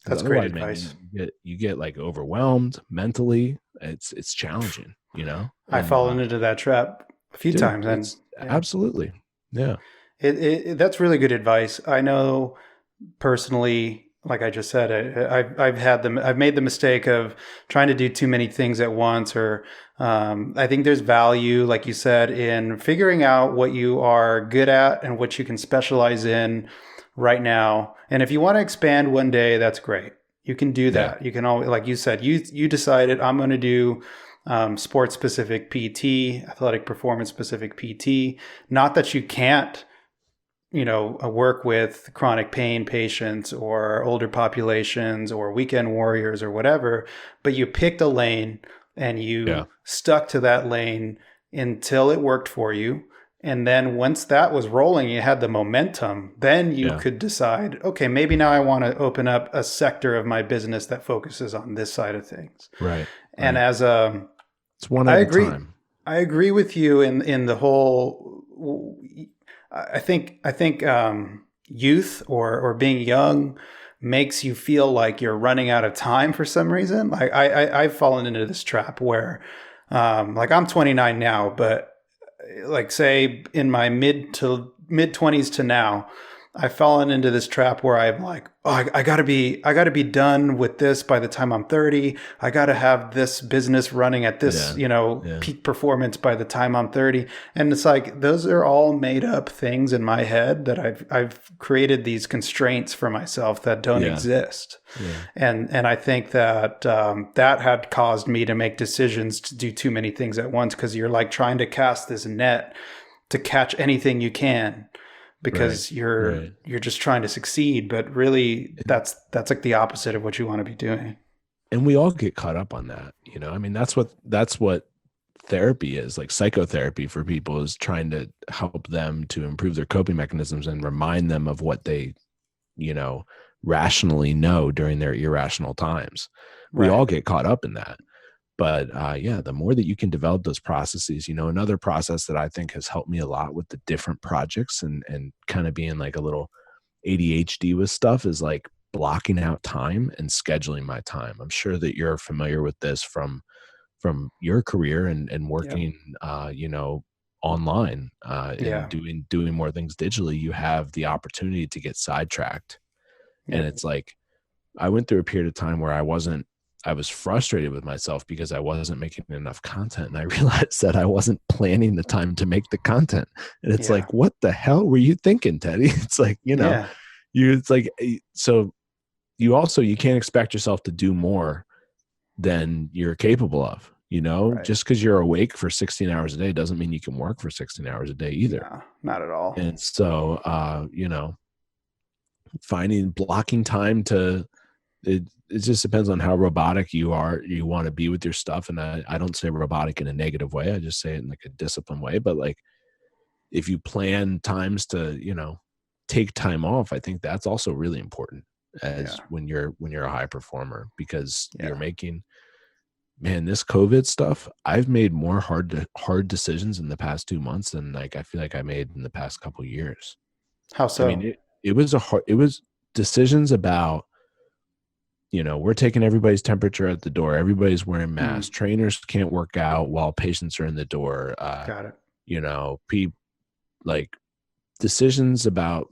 Because That's great otherwise, man, advice. you get like overwhelmed mentally. It's challenging, I've and fallen into that trap a few dude, times, and it's yeah, absolutely, yeah, that's really good advice. I know personally, like I just said, I've made the mistake of trying to do too many things at once, or I think there's value, like you said, in figuring out what you are good at and what you can specialize in right now. And if you want to expand one day, that's great. You can do yeah, that. You can always, like you said, you decided I'm going to do sports specific PT, athletic performance specific PT. Not that you can't work with chronic pain patients or older populations or weekend warriors or whatever, but you picked a lane and yeah, you stuck to that lane until it worked for you. And then once that was rolling, you had the momentum, then you yeah, could decide, okay, maybe now I want to open up a sector of my business that focuses on this side of things. right, And right. as a It's one I at a agree. time. I agree with you in the whole. I think youth or being young makes you feel like you're running out of time for some reason. Like I've fallen into this trap where, like I'm 29 now, but like say in my mid 20s to now, I've fallen into this trap where I'm like, oh, I gotta be done with this by the time I'm 30. I gotta have this business running at this, Yeah, yeah, peak performance by the time I'm 30. And it's like those are all made up things in my head that I've created these constraints for myself that don't yeah, exist. yeah, And I think that that had caused me to make decisions to do too many things at once, because you're like trying to cast this net to catch anything you can, right, because you're right. you're just trying to succeed, but really that's like the opposite of what you want to be doing. And we all get caught up on that, I mean, that's what therapy is, like psychotherapy for people, is trying to help them to improve their coping mechanisms and remind them of what they, you know, rationally know during their irrational times. We Right. all get caught up in that. But yeah, the more that you can develop those processes, another process that I think has helped me a lot with the different projects and kind of being like a little ADHD with stuff is like blocking out time and scheduling my time. I'm sure that you're familiar with this from your career and Yep. working, online, and Yeah. doing more things digitally. You have the opportunity to get sidetracked, and Yep. it's like I went through a period of time where I was frustrated with myself because I wasn't making enough content. And I realized that I wasn't planning the time to make the content. And it's Yeah. like, what the hell were you thinking, Teddy? It's like, Yeah. it's like, so you can't expect yourself to do more than you're capable of, Right. just because you're awake for 16 hours a day doesn't mean you can work for 16 hours a day either. No, not at all. And so, blocking time to, it just depends on how robotic you want to be with your stuff. And I don't say robotic in a negative way. I just say it in like a disciplined way. But like, if you plan times to, take time off, I think that's also really important Yeah. as when you're a high performer, because you're Yeah. making, man, this COVID stuff, I've made more hard decisions in the past 2 months than like I feel like I made in the past couple years. How I mean, so? it was decisions about, we're taking everybody's temperature at the door. Everybody's wearing masks. Hmm. Trainers can't work out while patients are in the door. Got it. You know, pe- like decisions about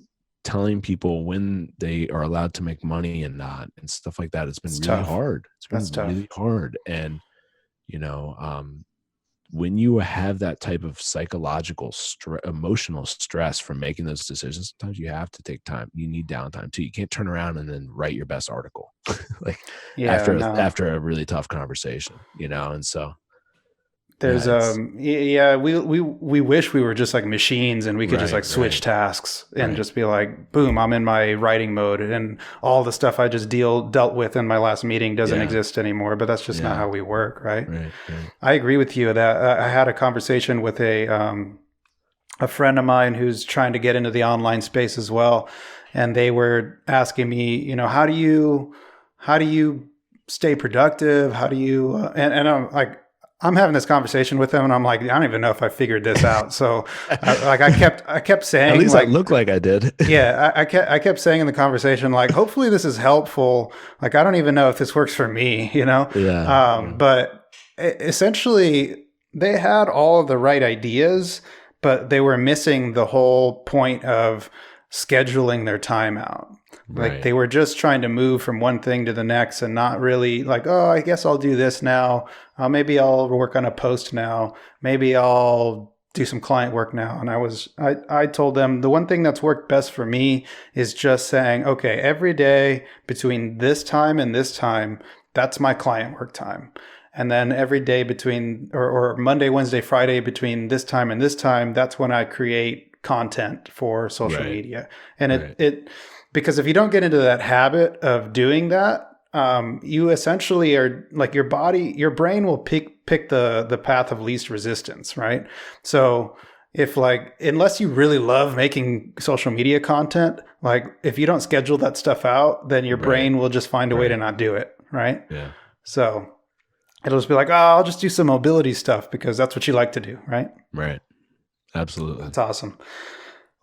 telling people when they are allowed to make money and not, and stuff like that. It's been It's really tough. hard. It's That's been tough. really hard. And, you know, um, when you have that type of psychological emotional stress from making those decisions, sometimes you have to take time. You need downtime too. You can't turn around and then write your best article like Yeah. No. after a really tough conversation, and so yeah, There's it's yeah, we wish we were just like machines and we could just right, like switch right, tasks and right. just be like, boom, I'm in my writing mode, and all the stuff I just dealt with in my last meeting doesn't Yeah, exist anymore. But that's just not yeah, how we work, right? right, right. I agree with you that I had a conversation with a friend of mine who's trying to get into the online space as well, and they were asking me, how do you stay productive? How do you and I'm like, I'm having this conversation with them, and I'm like, I don't even know if I figured this out. So, I kept saying, At least like, I look like I did. yeah, I kept saying in the conversation, like, hopefully this is helpful. Like, I don't even know if this works for me, Yeah. But essentially, they had all of the right ideas, but they were missing the whole point of scheduling their time out. Like Right. they were just trying to move from one thing to the next and not really like, oh, I guess I'll do this now. Maybe I'll work on a post now. Maybe I'll do some client work now. And I told them the one thing that's worked best for me is just saying, okay, every day between this time and this time, that's my client work time. And then every day between, or Monday, Wednesday, Friday, between this time and this time, that's when I create content for social Right. media. And Right. because if you don't get into that habit of doing that, you essentially are like your brain will pick the path of least resistance, right? So if like, unless you really love making social media content, like if you don't schedule that stuff out, then your Right. brain will just find a way to Right. not do it, right? Yeah. So it'll just be like, oh, I'll just do some mobility stuff because that's what you like to do, right? Right. Absolutely. That's awesome.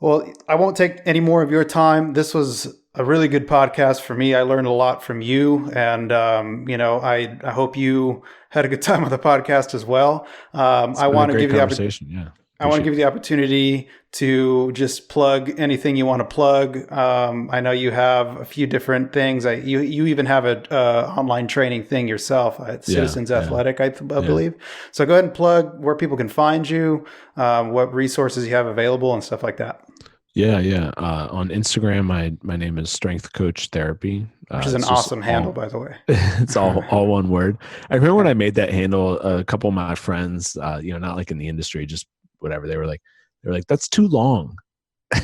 Well, I won't take any more of your time. This was a really good podcast for me. I learned a lot from you, and I hope you had a good time with the podcast as well. It's I been a want to great give you conversation. Yeah. I want to Appreciate give you it. the opportunity to just plug anything you want to plug. I know you have a few different things. You even have a online training thing yourself at Yeah. Citizens Yeah. Athletic, I Yeah. believe. So go ahead and plug where people can find you, what resources you have available, and stuff like that. Yeah. Yeah. On Instagram, my name is Strength Coach Therapy. Which is an It's just awesome handle, all by the way. it's all one word. I remember when I made that handle, a couple of my friends, not like in the industry, just whatever, they were like, that's too long.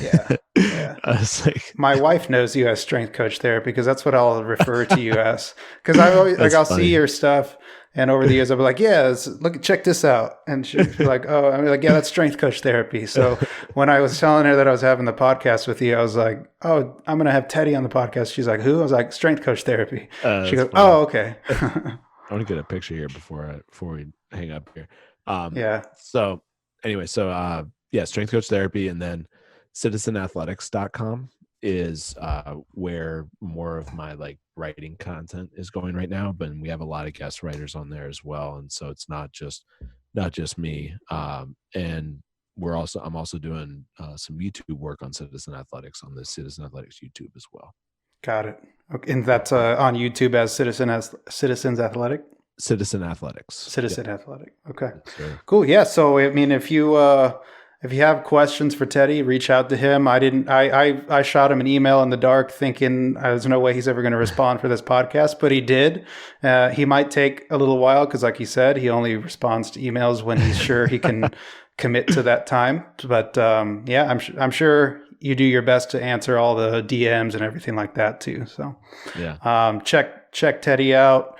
Yeah, I yeah. was like, My wife knows you as strength coach therapy because that's what I'll refer to you as. Because I always like that's I'll see funny. your stuff, and over the years I'll be like, "Yeah, check this out," and she'll be like, "Oh," I'm like, "Yeah, that's strength coach therapy." So when I was telling her that I was having the podcast with you, I was like, "Oh, I'm gonna have Teddy on the podcast." She's like, "Who?" I was like, "Strength coach therapy." She That's goes, funny. "Oh, okay." I want to get a picture here before we hang up here. Yeah, So anyway, yeah, strength coach therapy, and then citizenathletics.com is where more of my like writing content is going right now, but we have a lot of guest writers on there as well, and so it's not just me. And I'm also doing some YouTube work on Citizen Athletics on the Citizen Athletics YouTube as well. got it. Okay, and that's on YouTube as Citizens Athletic. Citizen Athletics. Yeah. Citizen Athletic. Okay. Yes, sir. Cool. Yeah. So I mean, if you have questions for Teddy, reach out to him. I didn't. I shot him an email in the dark, thinking there's no way he's ever going to respond for this podcast, but he did. He might take a little while because, like he said, he only responds to emails when he's sure he can commit to that time. But yeah, I'm sure you do your best to answer all the DMs and everything like that too. So Yeah. check Teddy out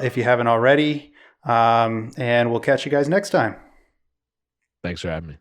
if you haven't already. And we'll catch you guys next time. Thanks for having me.